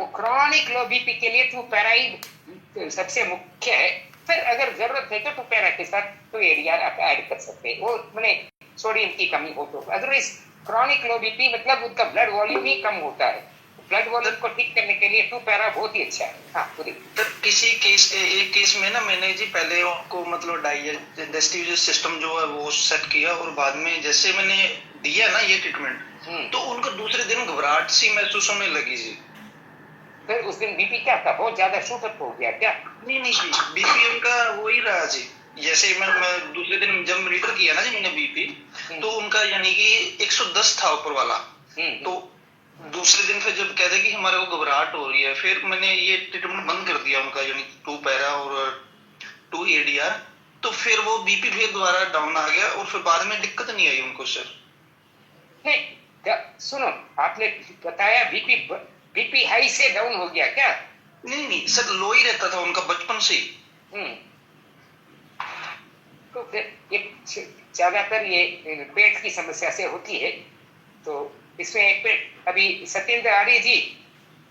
वो क्रॉनिक लो बीपी के लिए टू पैरा ही सबसे मुख्य है। फिर अगर जरूरत है तो टू पैरा के साथ टू एडीआर आप ऐड कर सकते हैं, वो मैंने सोडियम की कमी हो तो। अदरवाइज क्रॉनिक लो बीपी मतलब उनका ब्लड वॉल्यूम ही कम होता है, ब्लड वॉल्यूम को ठीक करने के लिए टू पैरा बहुत ही अच्छा है। हाँ पूरी तो किसी केस एक केस में ना मैंने जी पहले उनको मतलब डाइजेस्टिव सिस्टम जो है वो सेट किया, और बाद में जैसे मैंने दिया ना ये ट्रीटमेंट तो उनको दूसरे दिन घबराहट सी महसूस होने लगी जी। फिर उस दिन बीपी क्या था, बहुत ज्यादा शूट अप हो गया क्या? नहीं जी, बीपी उनका वो ही रहा जी। जैसे मैं दूसरे दिन जब मीटर किया ना जी मैंने बीपी, तो उनका यानी कि 110 था ऊपर वाला। तो दूसरे दिन फिर जब कहते कि हमारे को घबराहट हो रही है, फिर मैंने ये ट्रीटमेंट बंद कर दिया उनका, यानी टू पैरा और टू एडीआर। तो फिर वो बीपी फिर दोबारा डाउन आ गया, और फिर बाद में दिक्कत नहीं आई उनको सर। नहीं सुनो, आपने बताया बीपी हाई से डाउन हो गया क्या? नहीं सर, लो ही रहता था उनका बचपन से ही। तो फिर ज्यादातर ये पेट की समस्या से होती है। तो इसमें एक पेट, अभी सत्येंद्र आर्य जी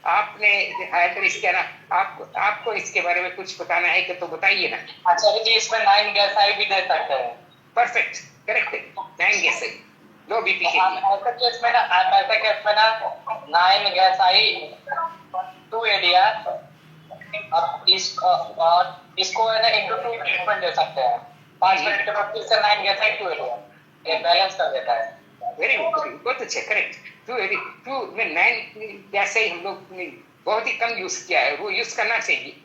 आपने एड्रेस किया ना, आपको इसके बारे में कुछ बताना है कि तो बताइए ना। आचार्य जी इसमें 9 गैस आई भी दे सकते हैं। परफेक्ट, करेक्ट है, 9 गैस आई लो बीपी के लिए। ऐसा केस में ना 9 गैस आई 2 एडीआर, अब इसको है ना इंटू 2 ट्रीटमेंट दे सकते हैं। 5 मिनट के बाद फिर से 9 गैस आई 2 एडीआर, ये बैलेंस कर देता है। वेरी गुड, बहुत अच्छे, करेक्ट। टू में 9 गैस आई हम लोग बहुत ही कम यूज किया है, वो यूज करना चाहिए,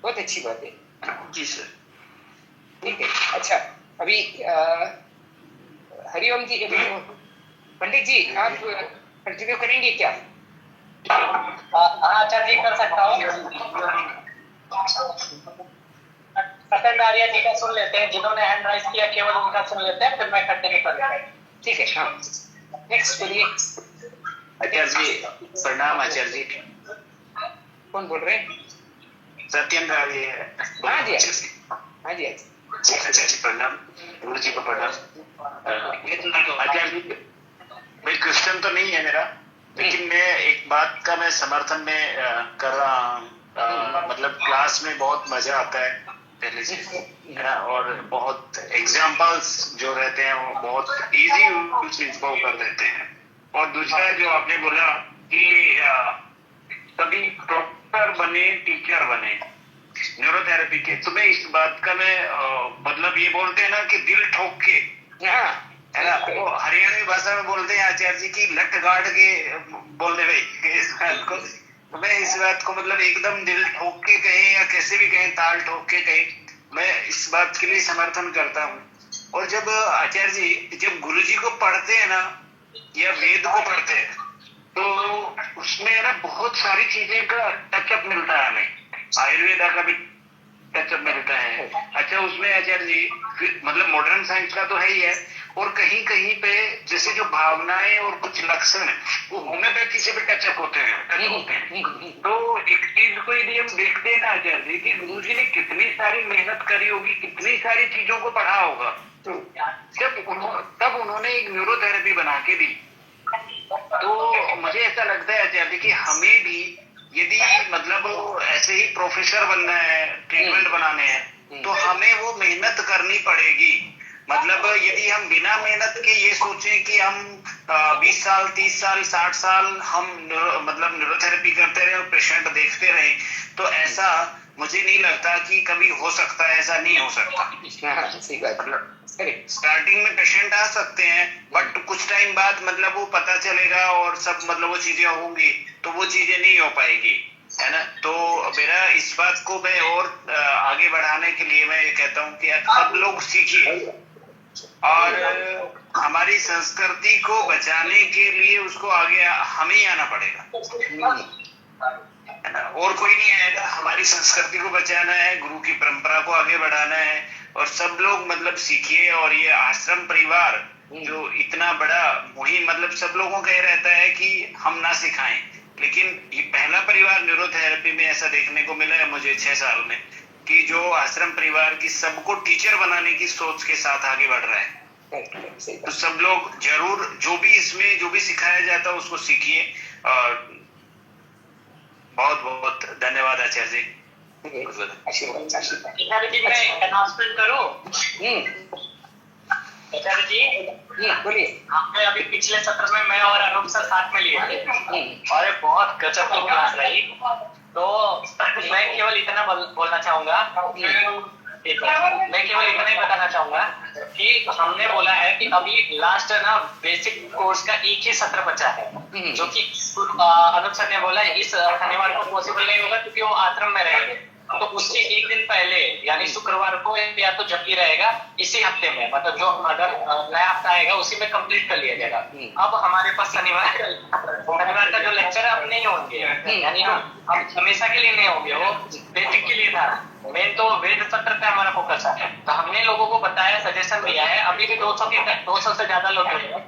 बहुत अच्छी बात है जी सर। ठीक है। अच्छा अभी हरिओम जी, पंडित जी आप कंटिन्यू करेंगे क्या? आचार्य जी कर सकता हूँ। सत्येंद्र आर्य जी का सुन लेते हैं, जिन्होंने हैंड राइज किया केवल उनका सुन लेते हैं, फिर मैं कंटिन्यू कर लेता हूँ। ठीक है, हाँ नेक्स्ट बोलिए। आचार्य जी प्रणाम। आचार्य जी कौन बोल रहे हैं? सत्येंद्र आर्य। हाँ जी हाँ जी आचार्य जी प्रणाम, गुरु जी को प्रणाम। आचार्य जी भाई क्वेश्चन तो नहीं है मेरा, लेकिन मैं एक बात का मैं समर्थन में कर रहा हूँ। मतलब क्लास में बहुत मजा आता है पहले से, है ना, और बहुत एग्जाम्पल्स जो रहते हैं वो बहुत इजी उस चीज को कर देते हैं। और दूसरा जो आपने बोला कि सभी डॉक्टर बने टीचर बने न्यूरोथेरेपी के, तो मैं इस बात का मैं मतलब ये बोलते हैं ना कि दिल ठोक के, है ना, वो हरियाणवी भाषा में बोलते हैं आचार्य जी की लट गाड़ के बोल दे भाई इस बात को। तो मैं इस बात को मतलब एकदम दिल ठोक के कहें या कैसे भी कहें, ताल ठोक के कहें, मैं इस बात के लिए समर्थन करता हूँ। और जब आचार्य जी जब गुरु जी को पढ़ते हैं ना या वेद को पढ़ते हैं, तो उसमें ना बहुत सारी चीजें का टचअप मिलता है हमें, आयुर्वेदा का भी टचअप मिलता है। अच्छा उसमें आचार्य जी मतलब मॉडर्न साइंस का तो है ही है, और कहीं कहीं पे जैसे जो भावनाएं और कुछ लक्षण वो होम्योपैथी से भी टचअप होते हैं। तो एक चीज को यदि हम देखते हैं ना आचार्य जी कि गुरु जी ने कितनी सारी मेहनत करी होगी, कितनी सारी चीजों को पढ़ा होगा, तो तब उन्होंने एक न्यूरोथेरेपी बना के दी। तो मुझे ऐसा लगता है आचार्य जी कि हमें भी यदि मतलब ऐसे ही प्रोफेसर बनना है, ट्रीटमेंट बनाने हैं, तो हमें वो मेहनत करनी पड़ेगी। मतलब यदि हम बिना मेहनत के ये सोचें कि हम 20 साल 30 साल 60 साल हम मतलब न्यूरोथेरेपी करते रहे और पेशेंट देखते रहे, तो ऐसा मुझे नहीं लगता कि कभी हो सकता है, ऐसा नहीं हो सकता। स्टार्टिंग में पेशेंट आ सकते हैं, बट कुछ टाइम बाद मतलब वो पता चलेगा और सब मतलब वो चीजें होंगी, तो वो चीजें नहीं हो पाएगी, है ना। तो मेरा इस बात को मैं और आगे बढ़ाने के लिए मैं ये कहता हूँ कि सब लोग सीखिए, और हमारी संस्कृति को बचाने के लिए उसको आगे हमें ही आना पड़ेगा, है ना, और कोई नहीं आएगा। हमारी संस्कृति को बचाना है, गुरु की परंपरा को आगे बढ़ाना है, और सब लोग मतलब सीखिए। और ये आश्रम परिवार जो इतना बड़ा मुहिम, मतलब सब लोगों का ये रहता है कि हम ना सिखाएं, लेकिन ये पहला परिवार न्यूरोथेरेपी में ऐसा देखने को मिला है मुझे 6 साल में, कि जो आश्रम परिवार की सबको टीचर बनाने की सोच के साथ आगे बढ़ रहा है। तो सब लोग जरूर जो भी इसमें जो भी सिखाया जाता है उसको सीखिए, और बहुत बहुत धन्यवाद आचार्य जी। आशीर्वाद आशीर्वाद। आचार्य जी मैं अनाउंसमेंट करूं? आचार्य जी बोलिए। हमने अभी पिछले सत्र में मैं और अनूप सर साथ में लिए थे और ये बहुत गजब की क्लास रही। तो मैं केवल इतना बोलना चाहूंगा, मैं केवल इतना ही बताना चाहूंगा कि हमने बोला है कि अभी लास्ट ना बेसिक कोर्स का एक ही सत्र बचा है, जो कि अनूप सर ने बोला इस शनिवार को पॉसिबल नहीं होगा क्योंकि वो आश्रम में रहेंगे। तो उसके एक दिन पहले यानी शुक्रवार को या तो जब भी रहेगा इसी हफ्ते में, मतलब जो अगर नया हफ्ता आएगा उसी में कंप्लीट कर लिया जाएगा। अब हमारे पास शनिवार का जो लेक्चर है अब नहीं होंगे, यानी अब हमेशा के लिए नहीं होंगे, वो बेसिक के लिए था। मेन तो वेद सत्र पे हमारा फोकस है। तो हमने लोगों को बताया, सजेशन दिया है, अभी भी 200 से ज्यादा लोग हैं।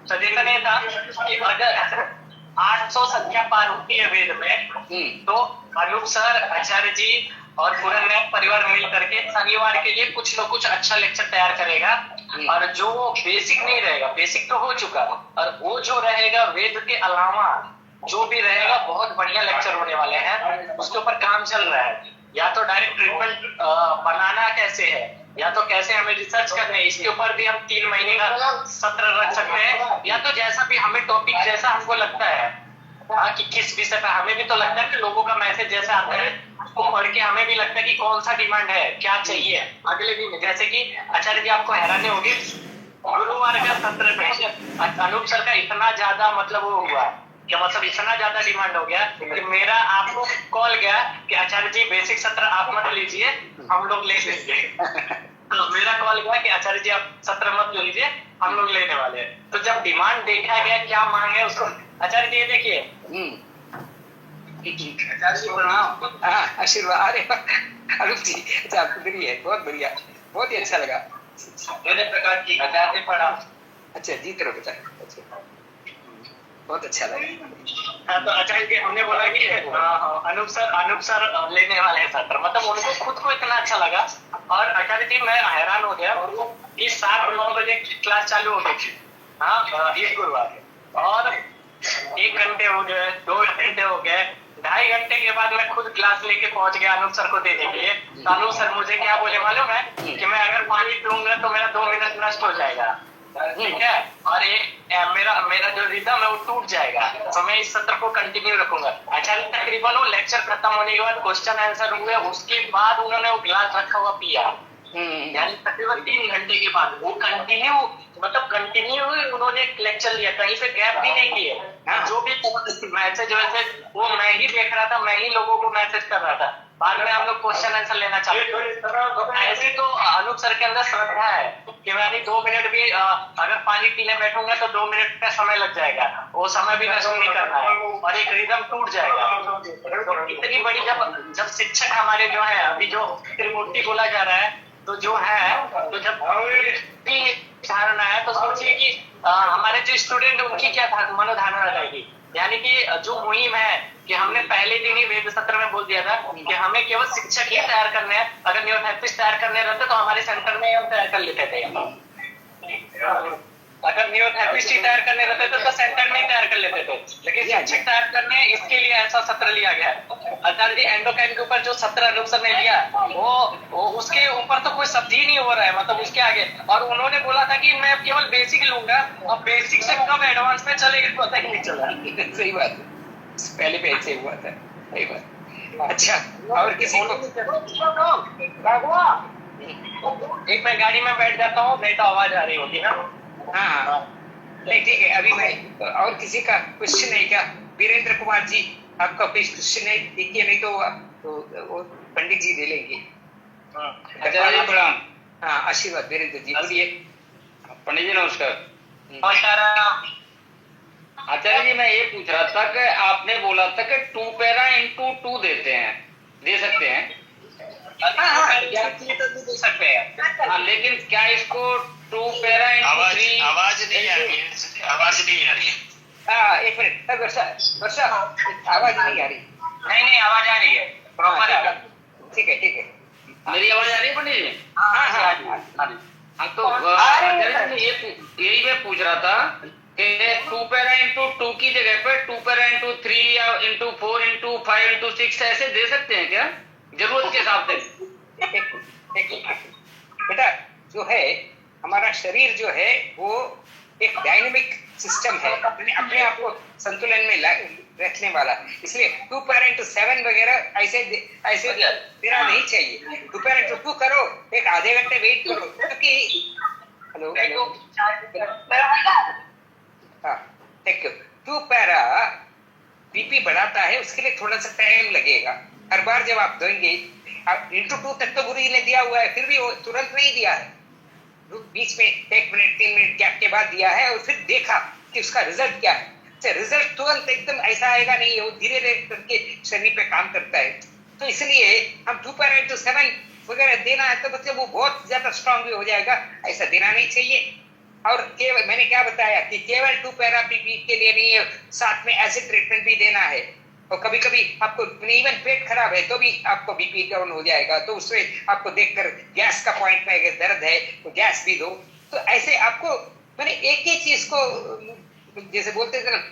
सजेशन ये था कि अगर 800 संख्या पार होती है वेद में तो अनूप सर, आचार्य जी और पूरा नया परिवार मिल करके शनिवार के लिए कुछ न कुछ अच्छा लेक्चर तैयार करेगा। और जो बेसिक नहीं रहेगा, बेसिक तो हो चुका, और वो जो रहेगा वेद के अलावा जो भी रहेगा बहुत बढ़िया लेक्चर होने वाले हैं। उसके ऊपर काम चल रहा है, या तो डायरेक्ट ट्रीटमेंट बनाना कैसे है, या तो कैसे हमें रिसर्च करना है, इसके ऊपर भी हम 3 महीने का सत्र रख सकते हैं। या तो जैसा भी हमें टॉपिक जैसा हमको लगता है कि किस विषय पर, हमें भी तो लगता है कि लोगों का मैसेज जैसा आता है उसको पढ़ के हमें भी लगता है कि कौन सा डिमांड है, क्या चाहिए अगले दिन। जैसे कि आचार्य जी आपको हैरानी होगी, गुरुवार का सत्र में अनूप सर का इतना ज्यादा मतलब वो हुआ कि मतलब इतना ज्यादा डिमांड हो गया कि मेरा आपको कॉल गया कि आचार्य जी बेसिक सत्र आप मत लीजिए, हम लोग ले लेंगे। तो मेरा कॉल गया कि आचार्य जी आप सत्र मत लीजिए, हम लोग लेने वाले हैं। तो जब डिमांड देखा गया क्या मांग है उसको, आचार्य जी ये देखिए। आचार्य जी प्रणाम। आशीर्वाद। अरे अनूप जी अच्छा, आपको है, बहुत बढ़िया, बहुत ही अच्छा लगा। मेरे प्रकार की आचार्य जी प्रणाम। अच्छा जीत रहो बेटा, अच्छा बहुत अच्छा लगा। हाँ, तो आचार्य जी हमने बोला कि अनूप सर लेने वाले हैं सत्र, मतलब उनको खुद को इतना अच्छा लगा। और आचार्य जी मैं हैरान हो गया कि 7-9 बजे क्लास चालू हो गई थी, हाँ इस गुरुवार, और 1 घंटे हो गए, 2 घंटे हो गए, 2.5 घंटे के बाद मैं खुद क्लास लेके पहुंच गया अनूप सर को देने के लिए। तो अनूप सर मुझे क्या बोले मालूम है कि मैं अगर पानी पीऊंगा तो मेरा 2 मिनट नष्ट हो जाएगा, ठीक है, और मेरा जो रिदम है वो टूट जाएगा, तो मैं इस सत्र को कंटिन्यू रखूंगा। आचार्य तकरीबन वो लेक्चर खत्म होने के बाद क्वेश्चन आंसर हुए, उसके बाद उन्होंने वो गिलास रखा हुआ पिया, यानी तकरीबन 3 घंटे के बाद वो कंटिन्यू उन्होंने एक लेक्चर लिया, कहीं पे गैप भी नहीं किए। जो भी मैसेज वो मैं ही देख रहा था, मैं ही लोगों को मैसेज कर रहा था। बाद में हम लोग क्वेश्चन आंसर लेना चाहते। ऐसे तो अनूप सर के अंदर श्रद्धा है कि मैं 2 मिनट भी अगर पानी पीने बैठूंगा तो 2 मिनट का समय लग जाएगा, वो समय भी नष्ट नहीं करना है और एक रिदम टूट जाएगा। तो इतनी बड़ी जब शिक्षक हमारे जो है, अभी जो त्रिमूर्ति बोला जा रहा है, तो जो है तो जब भी धारणा है तो सोचिए कि हमारे जो स्टूडेंट उनकी क्या मनोधारणा रहेगी। यानी कि जो मुहिम है कि हमने पहले दिन ही वेद सत्र में बोल दिया था कि हमें केवल शिक्षक ही तैयार करने हैं, अगर न्यूरोथेरेपिस्ट तैयार करने रहते तो हमारे सेंटर में हम तैयार कर लेते थे। अगर न्यूरोथेरेपिस्ट ही तैयार करने रहते थे तो सेंटर में ही तैयार कर लेते थे, लेकिन शिक्षक तैयार करने इसके लिए ऐसा सत्र लिया गया। आचार्य जी एंडोक्राइन के ऊपर जो सत्र अनूप सर ने लिया वो उसके ऊपर तो कोई सब्जी नहीं हो रहा है, मतलब उसके आगे। और उन्होंने बोला था कि मैं केवल बेसिक लूंगा, और बेसिक से कब एडवांस में चलेगी पता ही नहीं चला। सही बात, पहले पे ऐसे हुआ था, सही बात। अच्छा, और किसी को एक मैं गाड़ी में बैठ जाता हूँ, नहीं तो आवाज आ रही होगी ना। हाँ नहीं ठीक है, अभी मैं और किसी का क्वेश्चन है क्या? वीरेंद्र कुमार जी आपका कोई क्वेश्चन है? देखिए नहीं तो वो पंडित जी दे लेंगे। प्रणाम। हाँ आशीर्वाद वीरेंद्र जी, बोलिए। पंडित जी नमस्कार। नमस्कार आचार्य जी मैं ये पूछ रहा था कि आपने बोला था कि 2 पैरा इंटू 2 देते हैं, दे सकते हैं? दे सकते हैं। हाँ, लेकिन क्या इसको 2 पैरा इंटू 3? आवाज नहीं आ रही है, आवाज नहीं आ रही है। हाँ एक मिनट, वर्षा आवाज नहीं आ रही। नहीं आवाज आ रही है, प्रॉपर है। ठीक है। मेरी आवाज आ रही है पंडित जी? हाँ हाँ, तो आचार्य जी यही मैं पूछ रहा था टू पैरा इंटू टू की जगह पर 2 पैरा इंटू 3 या इंटू 4 इंटू 5 इंटू 6 ऐसे दे सकते हैं क्या, जरूरत के हिसाब से? बेटा जो है हमारा शरीर जो है वो एक डायनेमिक सिस्टम है, अपने आप को संतुलन में रखने वाला, इसलिए 2 पैरा इंटू 7 वगैरह ऐसे देना नहीं चाहिए। 2 पैरा इंटू 2 करो, एक आधे घंटे वेट करो, क्योंकि हेलो हाँ थैंक यू। 2 पैरा बीपी बढ़ाता है, उसके लिए थोड़ा सा टाइम लगेगा। हर बार जब आप देंगे, इंटू 2 तक तो गुरु जी ने दिया हुआ है, फिर भी वो तुरंत नहीं दिया है, बीच में 1 मिनट 3 मिनट गैप के बाद दिया है, और फिर देखा कि उसका रिजल्ट क्या है। रिजल्ट तुरंत एकदम ऐसा आएगा नहीं, वो धीरे धीरे करके शरीर पे काम करता है। तो इसलिए हम 2 पैरा इंटू 7 वगैरह देना है तो मतलब वो बहुत ज्यादा स्ट्रांग भी हो जाएगा, ऐसा देना नहीं चाहिए। और केवल मैंने क्या बताया कि केवल 2 पैरा बीपी के लिए नहीं है, साथ में एसिड ट्रीटमेंट भी देना है। और कभी कभी आपको इवन पेट खराब है तो भी आपको बीपी डाउन हो जाएगा, तो उसमें आपको देखकर गैस का पॉइंट में अगर दर्द है तो गैस भी दो। तो ऐसे आपको मैंने एक ही चीज को, जैसे बोलते थे ना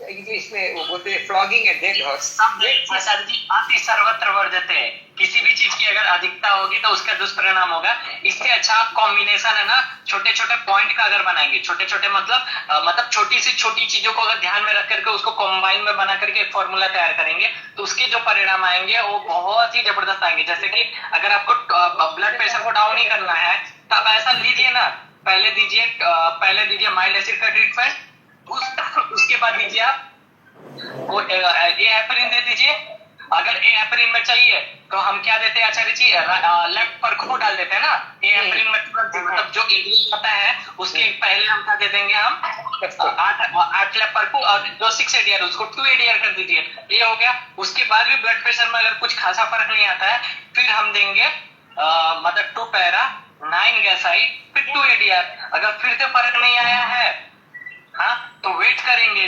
इंग्लिश में, वो बोलते हैं फ्लॉगिंग एंड डेड हॉर्स। आचार्य जी अति सर्वत्र वर्जते, किसी भी चीज की अगर अधिकता होगी तो उसका दुष्परिणाम होगा। इससे अच्छा आप कॉम्बिनेशन है ना, छोटे छोटे पॉइंट का अगर बनाएंगे, छोटे छोटे मतलब छोटी सी छोटी चीजों को अगर ध्यान में रख करके उसको कॉम्बाइन में बना करके एक फॉर्मूला तैयार करेंगे तो उसके जो परिणाम आएंगे वो बहुत ही जबरदस्त आएंगे। जैसे कि अगर आपको ब्लड प्रेशर को डाउन ही करना है तब ऐसा लीजिए ना, पहले दीजिए माइल्ड एसिड का ट्रीटमेंट, उसके बाद दीजिए आप वो एएपिरिन दे दीजिए। अगर एएपिरिन में चाहिए तो हम क्या देते हैं आचार्य जी, लेफ्ट पर खो डाल देते हैं ना एएपिरिन में, मतलब जो एडीएस पता है उसके पहले हम क्या दे देंगे, हम 8 लेफ्ट पर को, और जो 6 एडीआर उसको 2 एडीआर कर दीजिए, ये हो गया। उसके बाद भी ब्लड प्रेशर में अगर कुछ खासा फर्क नहीं आता है फिर हम देंगे मतलब 2 पैरा 9 गैसाई फिर 2 एडीआर। अगर फिर से फर्क नहीं आया है हाँ तो वेट करेंगे,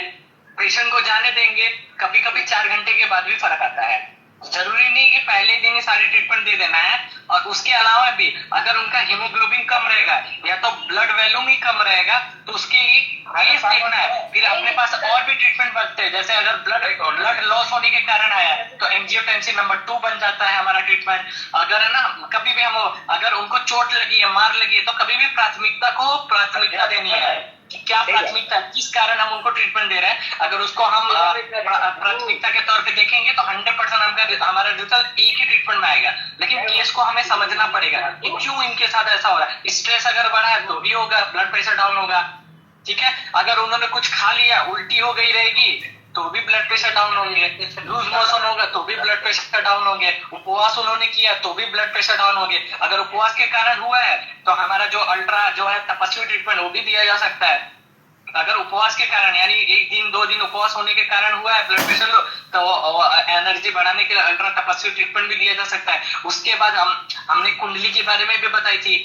पेशेंट को जाने देंगे, कभी कभी 4 घंटे के बाद भी फर्क आता है। जरूरी नहीं कि पहले दिन ही सारी ट्रीटमेंट दे देना है। और उसके अलावा भी अगर उनका हीमोग्लोबिन कम रहेगा या तो ब्लड वॉल्यूम ही कम रहेगा तो उसके लिए देखना है। फिर अपने पास और भी ट्रीटमेंट बचते हैं, जैसे अगर ब्लड लॉस होने के कारण आया तो एंजियोटेंसिन नंबर 2 बन जाता है हमारा ट्रीटमेंट। अगर है ना कभी भी हम अगर उनको चोट लगी है, मार लगी है, तो कभी भी प्राथमिकता देनी है कि क्या प्राथमिकता, किस कारण हम उनको ट्रीटमेंट दे रहे हैं। अगर उसको हम प्राथमिकता के तौर पे देखेंगे तो 100% हमारा रिजल्ट एक ही ट्रीटमेंट में आएगा। लेकिन केस को हमें समझना पड़ेगा कि क्यों इनके साथ ऐसा हो रहा है। स्ट्रेस अगर बढ़ा है तो भी होगा, ब्लड प्रेशर डाउन होगा, ठीक है। अगर उन्होंने कुछ खा लिया, उल्टी हो गई रहेगी तो भी ब्लड प्रेशर डाउन होंगे, लूज मोशन होगा तो भी ब्लड प्रेशर डाउन होंगे, उपवास उन्होंने किया तो भी ब्लड प्रेशर डाउन होंगे। अगर उपवास के कारण हुआ है तो हमारा जो अल्ट्रा जो है तपस्वी ट्रीटमेंट वो भी दिया जा सकता है। अगर उपवास के कारण यानी 1 दिन 2 दिन उपवास होने के कारण हुआ है ब्लड प्रेशर तो एनर्जी बढ़ाने के लिए अल्ट्रा तपस्वी ट्रीटमेंट भी दिया जा सकता है। उसके बाद हमने कुंडली के बारे में भी बताई थी।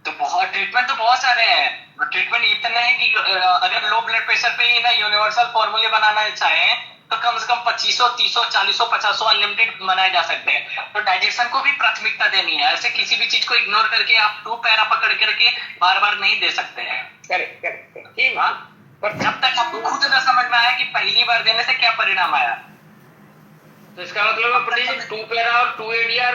तो बहुत ट्रीटमेंट तो बहुत सारे हैं। ट्रीटमेंट इतने हैं कि अगर लो ब्लड प्रेशर पे ही ना यूनिवर्सल फॉर्मूले बनाना चाहें तो कम से कम 2500 300 400 500 अनलिमिटेड बनाए जा सकते हैं। तो डाइजेशन को भी प्राथमिकता देनी है। ऐसे किसी भी चीज को इग्नोर करके आप 2 पैरा पकड़ करके बार बार नहीं दे सकते हैं। करेक्ट। पर जब तक आपको खुद न समझ में आया कि पहली बार देने से क्या परिणाम आया। तो इसका मतलब पंडित जी 2 पैरा और 2 एडीआर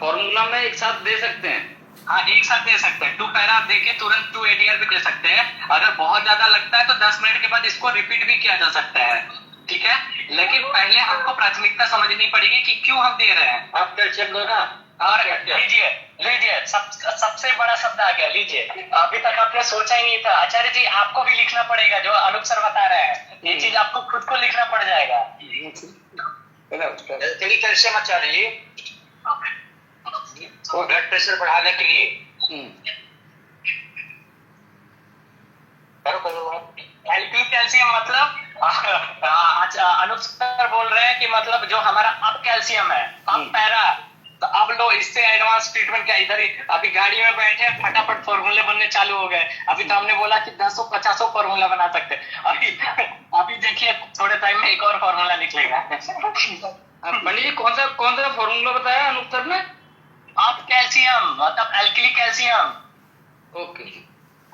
फॉर्मूला में एक साथ दे सकते हैं? हाँ एक साथ दे सकते हैं। 2 पैरा आप देके तुरंत 2 एडीआर भी दे सकते हैं। अगर बहुत ज्यादा लगता है तो 10 मिनट के बाद इसको रिपीट भी किया जा सकता है, ठीक है। लेकिन पहले हमको प्राथमिकता समझनी पड़ेगी कि क्यों हम दे रहे हैं। आप कैल्शियम दो ना, और लीजिए सबसे बड़ा शब्द आ गया, लीजिए। अभी तक आपने सोचा ही नहीं था। आचार्य जी आपको भी लिखना पड़ेगा जो अनूप सर बता रहे हैं, ये चीज आपको खुद को लिखना पड़ जाएगा। कैल्शियम आचार्य जी ब्लड प्रेशर बढ़ाने के लिए एल्कली कैल्शियम मतलब अनूप सर बोल रहे हैं कि मतलब जो हमारा अप कैल्शियम है, अप पैरा, तो अब लो इससे एडवांस ट्रीटमेंट क्या। इधर ही अभी गाड़ी में बैठे फटाफट फॉर्मूले बनने चालू हो गए। अभी तो हमने बोला कि 10-50 फॉर्मूला बना सकते हैं। अभी देखिए थोड़े टाइम में एक और फॉर्मूला निकलेगा। पंडित जी कौन सा फॉर्मूला बताया अनूप सर ने? अप कैल्शियम मतलब एल्कली कैल्शियम। ओके।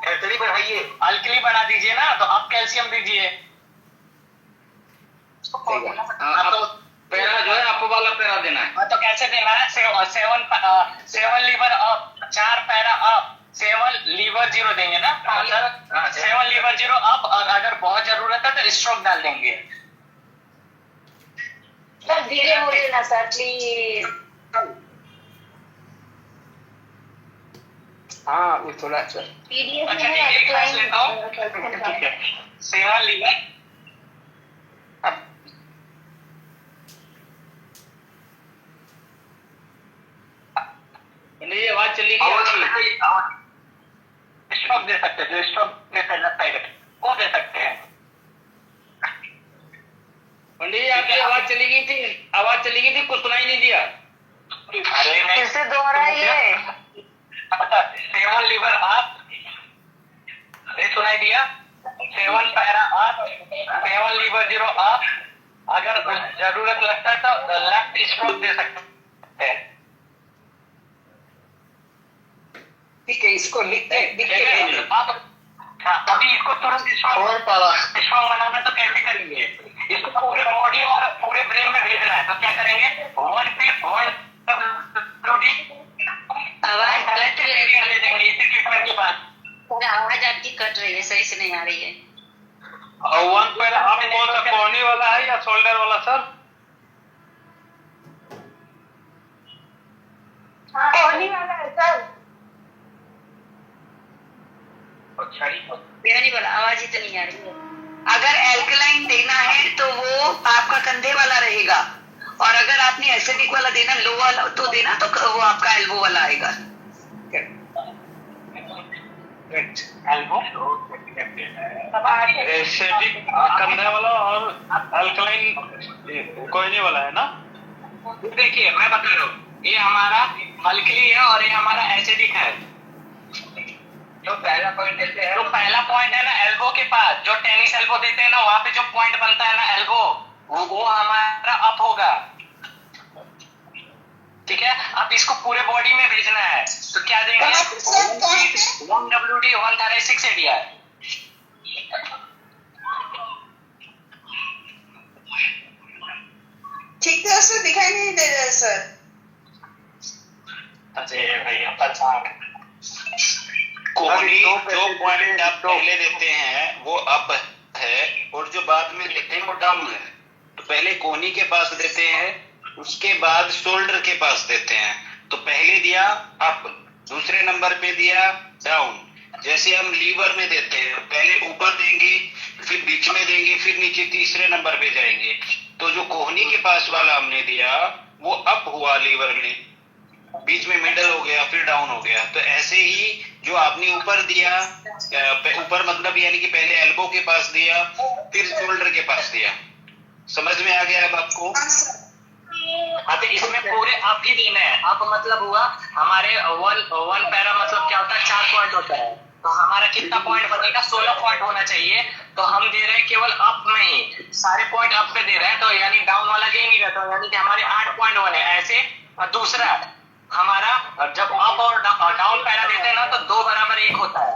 एसिडिक बढ़ाइए, अल्कली बढ़ा दीजिए ना, तो आप कैल्शियम दीजिए। पैरा जो है अप वाला पैरा देना है। तो कैसे देना है? सेवन लीवर अप, 4 पैरा अप, 7 लीवर 0 देंगे ना, मतलब 7 लीवर 0 अप, और अगर बहुत जरूरत है तो स्ट्रोक डाल देंगे। सर धीरे बोलिए ना सर प्लीज। हाँ वो थोड़ा अच्छा। पीडीएफ अच्छा, में ठीक है, outline लेता हूँ। 7 लीवर अब ये आवाज चली गई आपकी। स्ट्रोक दे सकते हैं, जो स्ट्रोक दे सकता है वो दे सकते हैं। पंडित जी आपकी आवाज चली गई थी, आवाज चली गई थी, कुछ सुनाई नहीं दिया। अरे नहीं, फिर से दोहराइए। 7 लीवर अप, ये सुनाई दिया? 7 पैरा अप, 7 लीवर 0 अप, अगर जरूरत लगता है तो लेफ्ट स्ट्रोक दे सकते हैं। ठीक है, इसको लिख के आप अभी इसको तुरंत स्ट्रॉन्ग बनाना तो कैसे करेंगे? इसको पूरे बॉडी और पूरे ब्रेन में भेजना है, तो क्या करेंगे? 1 पे 1 आवाज कट रही है। ले देंगे इसी ट्रीटमेंट के बाद। सर आवाज आपकी कट रही है, सही से नहीं आ रही है। और 1 पैरा आप कौन सा, कोहनी वाला है या शोल्डर वाला सर? कोहनी वाला है सर। मेरा नहीं बोला, आवाज ही तो नहीं आ रही है। अगर एल्कलाइन देना है तो वो आपका कंधे वाला रहेगा, और अगर आपने एसिडिक वाला देना, लो वाला तो देना, तो वो आपका एल्बो वाला आएगा। एल्बो एसिडिक कंधे वाला और अल्कलाइन कोहनी वाला है ना? देखिए मैं बता रहा हूँ, ये हमारा अल्कली है और ये हमारा एसिडिक है। जो पहला पॉइंट देते हैं, जो पहला पॉइंट है ना एल्बो के पास, जो टेनिस एल्बो देते हैं ना, वहां पे जो पॉइंट बनता है ना एल्बो, वो हमारा अप होगा। ठीक है, अब इसको पूरे बॉडी में भेजना है, तो क्या देंगे? 1 WD 136 एरिया। ठीक तरह से दिखाई नहीं दे रहा है सर। अजय भैया परेशान। कोहनी जो पॉइंट आप पहले देते हैं वो अप है, और जो बाद में देते हैं वो डाउन है। तो पहले कोहनी के पास देते हैं, उसके बाद शोल्डर के पास देते हैं। तो पहले दिया अप, दूसरे नंबर पे दिया डाउन। जैसे हम लीवर में देते हैं, पहले ऊपर देंगे, फिर बीच में देंगे, फिर नीचे तीसरे नंबर पे जाएंगे। तो जो कोहनी के पास वाला हमने दिया वो अप हुआ लीवर में, बीच में मिडल हो गया, फिर डाउन हो गया। तो ऐसे ही जो आपने ऊपर दिया, ऊपर मतलब यानी कि पहले एल्बो के पास दिया, फिर शोल्डर के पास दिया। समझ में आ गया अब आपको? हाँ, तो इसमें पूरे अप ही देना है। अप मतलब हुआ हमारे 1 पैरा मतलब क्या होता है? 4 पॉइंट होता है। तो हमारा कितना पॉइंट बनेगा? 16 पॉइंट होना चाहिए। तो हम दे रहे हैं केवल अप में ही, सारे पॉइंट अप पे दे रहे हैं, तो यानी डाउन वाला दे नहीं रहा, तो यानी कि हमारे 8 पॉइंट बने ऐसे। और दूसरा हमारा जब अप और डाउन पैरा देते हैं ना, तो 2 बराबर 1 होता है,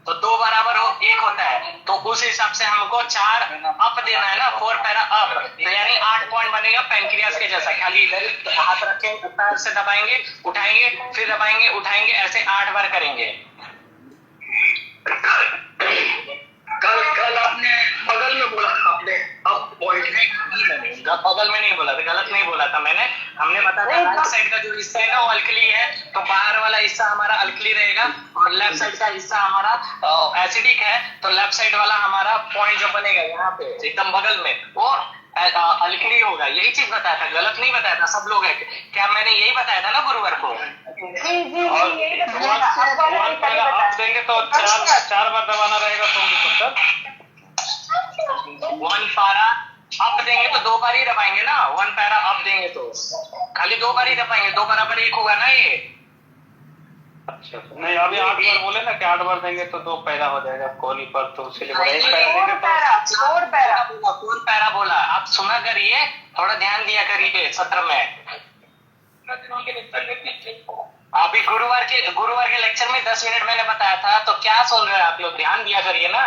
तो 2 बराबर 1 होता है। तो उस हिसाब से हमको 4 अप देना है ना, 4 पैरा अप, तो यानी 8 पॉइंट बनेगा पैंक्रियास के जैसा। खाली इधर हाथ रखेंगे, पैर से दबाएंगे, उठाएंगे, फिर दबाएंगे, उठाएंगे, ऐसे 8 बार करेंगे। कल आपने बगल में बोला था, आपने अब पॉइंट है, बगल में नहीं बोला था, गलत नहीं बोला था मैंने। हमने बताया राइट साइड का जो हिस्सा है ना वो अल्कली है, तो बाहर वाला हिस्सा हमारा अल्कली रहेगा, और लेफ्ट साइड का हिस्सा हमारा एसिडिक है। तो लेफ्ट साइड वाला हमारा पॉइंट जो बनेगा यहाँ पे एकदम बगल में, वो अल्कली होगा। यही चीज बताया था, गलत नहीं बताया था। सब लोग है क्या? मैंने यही बताया था ना गुरुवार को। और 1 पैरा आप देंगे तो 4 बार दबाना रहेगा कोहनी को सर। 1 पैरा अप देंगे तो 2 बार ही दबाएंगे ना। 1 पैरा अप देंगे तो खाली 2 बार ही दबाएंगे, 2 बराबर 1 होगा ना ये। अच्छा, नहीं अभी 8 बार बोले ना कि 8 बार देंगे तो 2 पैरा हो जाएगा कोहनी पर, तो उसके बोला 1 पैरा देंगे तो 4 पैरा बोला, 4 पैरा बोला। आप सुना करिए, थोड़ा ध्यान दिया करिए सत्र में। अभी गुरुवार के लेक्चर में 10 मिनट मैंने बताया था, तो क्या सुन रहे हैं आप लोग? ध्यान दिया करिए ना।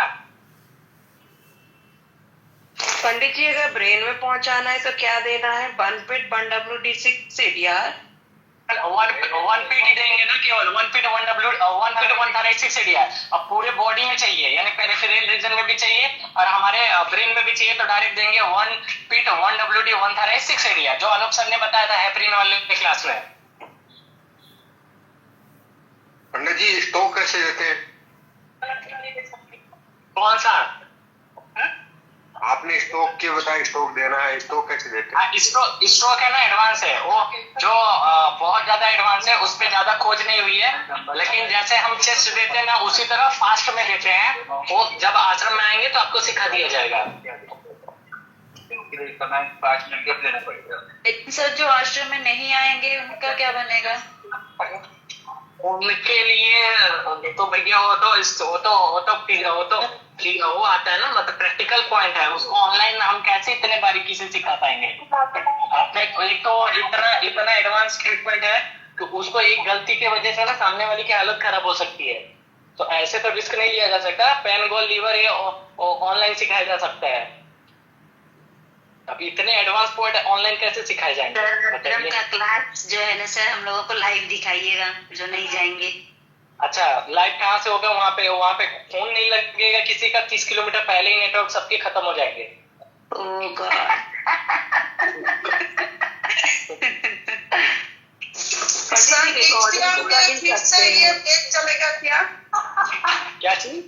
पंडित जी अगर ब्रेन में पहुंचाना है तो क्या देना है? 1 pit 1 WD6 ADR। 1 पीट ही देंगे ना, केवल 1 पीट 1 थायराइड ADR। अब पूरे बॉडी में चाहिए, यानी पेरिफेरल रीजन में भी चाहिए और हमारे ब्रेन में भी चाहिए, तो डायरेक्ट देंगे 1 पीट 1 WD 1 थायराइड ADR, जो अनूप सर ने बताया था हेपरिन वाले क्लास में। पंडित जी स्टोक कैसे देते हैं? कौन सा? आपने स्टोक के बताया, स्टोक देना है, स्टोक कैसे देते हैं? स्ट्रोक है ना, एडवांस है वो, जो बहुत ज्यादा एडवांस है, उस पे ज्यादा खोज नहीं हुई है, लेकिन जैसे हम चेस्ट देते हैं ना, उसी तरह फास्ट में देते हैं। वो जब आश्रम में आएंगे तो आपको सिखा दिया जाएगा। लेकिन सर जो आश्रम में नहीं आएंगे उनका क्या बनेगा? उनके लिए तो भैया वो आता है ना, मतलब प्रैक्टिकल पॉइंट है, उसको ऑनलाइन हम कैसे इतने बारीकी से सिखा पाएंगे? आपने एक तो इतना एडवांस ट्रीटमेंट है कि उसको एक गलती की वजह से ना सामने वाली की हालत खराब हो सकती है, तो ऐसे तो रिस्क नहीं लिया जा सकता। पेन गोल लीवर ये ऑनलाइन सिखाया जा सकता है। अब इतने एडवांस पॉइंट ऑनलाइन कैसे सिखाए जाएंगे? सर का क्लास जो है ना सर, हम लोगों को लाइव दिखाइएगा जो नहीं जाएंगे। अच्छा, लाइव कहाँ से होगा? वहाँ पे फोन नहीं लगेगा किसी का, 30 किलोमीटर पहले ही नेटवर्क सबके खत्म हो जाएंगे। ओह गॉड। सर नेक्स्ट ईयर में फिर से ये बैच चलेगा क्या? क्या चीज?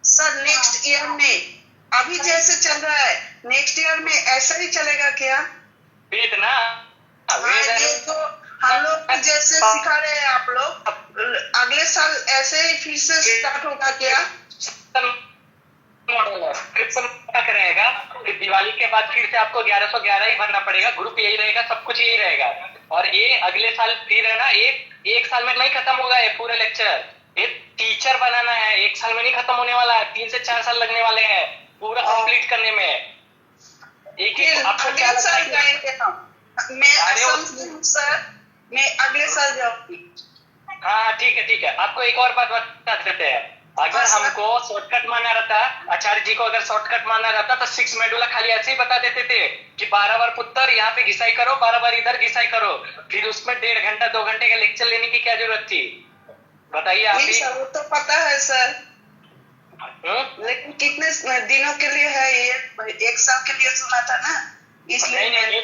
सर नेक्स्ट ईयर में अभी जैसे चल रहा है, नेक्स्ट ईयर में ऐसा ही चलेगा क्या? वेद ना, ये तो हम लोग जैसे सिखा रहे हैं आप लोग, अगले साल ऐसे ही फिर से स्टार्ट होगा क्या? रहेगा, फिर दिवाली के बाद फिर से आपको 1111 ही भरना पड़ेगा, ग्रुप यही रहेगा, सब कुछ यही रहेगा। और ये अगले साल फिर है ना, एक साल में नहीं खत्म होगा ये पूरा लेक्चर। ये टीचर बनाना है, 1 साल में नहीं खत्म होने वाला है, 3 से 4 साल लगने वाले हैं पूरा कंप्लीट करने में। अगले साल जाएंगे हम। मैं असम से हूँ सर, मैं अगले साल जाऊंगी। हाँ ठीक है। आपको एक और बात बता देते हैं, अगर हमको शॉर्टकट मारना रहता, आचार्य जी को अगर शॉर्टकट मारना रहता तो 6 मेडुला खाली ऐसे ही बता देते थे कि 12 बार पुत्र यहाँ पे घिसाई करो, 12 बार इधर घिसाई करो, फिर उसमें 1.5 घंटा 2 घंटे का लेक्चर लेने की क्या जरूरत थी? बताइए आप ही। सर वो तो पता है सर, लेकिन कितने दिनों के लिए है ये? 1 साल के लिए सुना था ना, इसलिए नहीं,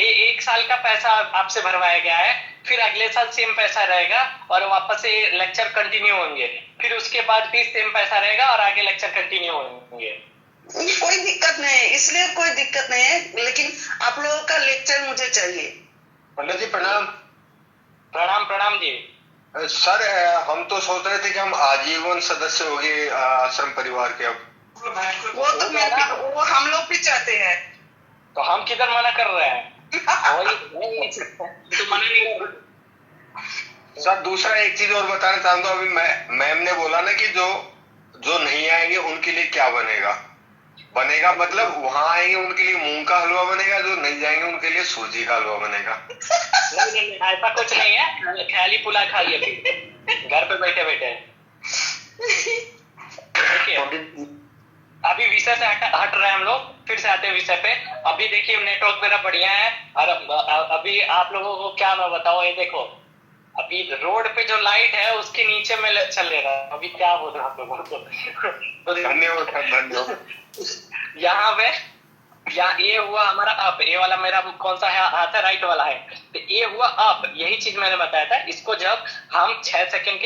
एक साल का पैसा आपसे भरवाया गया है, फिर अगले साल सेम पैसा रहेगा और वापस से लेक्चर कंटिन्यू होंगे, फिर उसके बाद भी सेम पैसा रहेगा और आगे लेक्चर कंटिन्यू होंगे। कोई दिक्कत नहीं है, इसलिए कोई दिक्कत नहीं है, लेकिन आप लोगों का लेक्चर मुझे चाहिए। पंडित जी प्रणाम। प्रणाम जी। सर हम तो सोच रहे थे कि हम आजीवन सदस्य हो गए आश्रम परिवार के। अब वो हम लोग भी चाहते हैं, तो हम किधर मना कर रहे हैं? तो मना नहीं कर रहे। सर दूसरा एक चीज और बताना चाहूंगा, अभी मैम ने बोला ना कि जो नहीं आएंगे उनके लिए क्या बनेगा, मतलब वहां आएंगे उनके लिए मूंग का हलवा बनेगा, जो नहीं जाएंगे उनके लिए सूजी का हलवा बनेगा। नहीं, ऐसा कुछ नहीं है, ख्याली पुला खाइए घर पे बैठे देखिए। अभी विषय से हट रहे हैं हम लोग, फिर से आते हैं विषय पे। अभी देखिए नेटवर्क मेरा बढ़िया है, और अभी आप लोगों को क्या मैं बताऊं, ये देखो अभी रोड पे जो लाइट है उसके नीचे में चल रहा है। अभी क्या बोल रहा हूँ आप लोगों को, धन्यवाद। यहाँ पे ये हुआ हमारा अप, ये वाला मेरा कौन सा है हाथ है, राइट वाला है, तो ये हुआ अप। यही चीज मैंने बताया था, इसको जब हम 6 सेकंड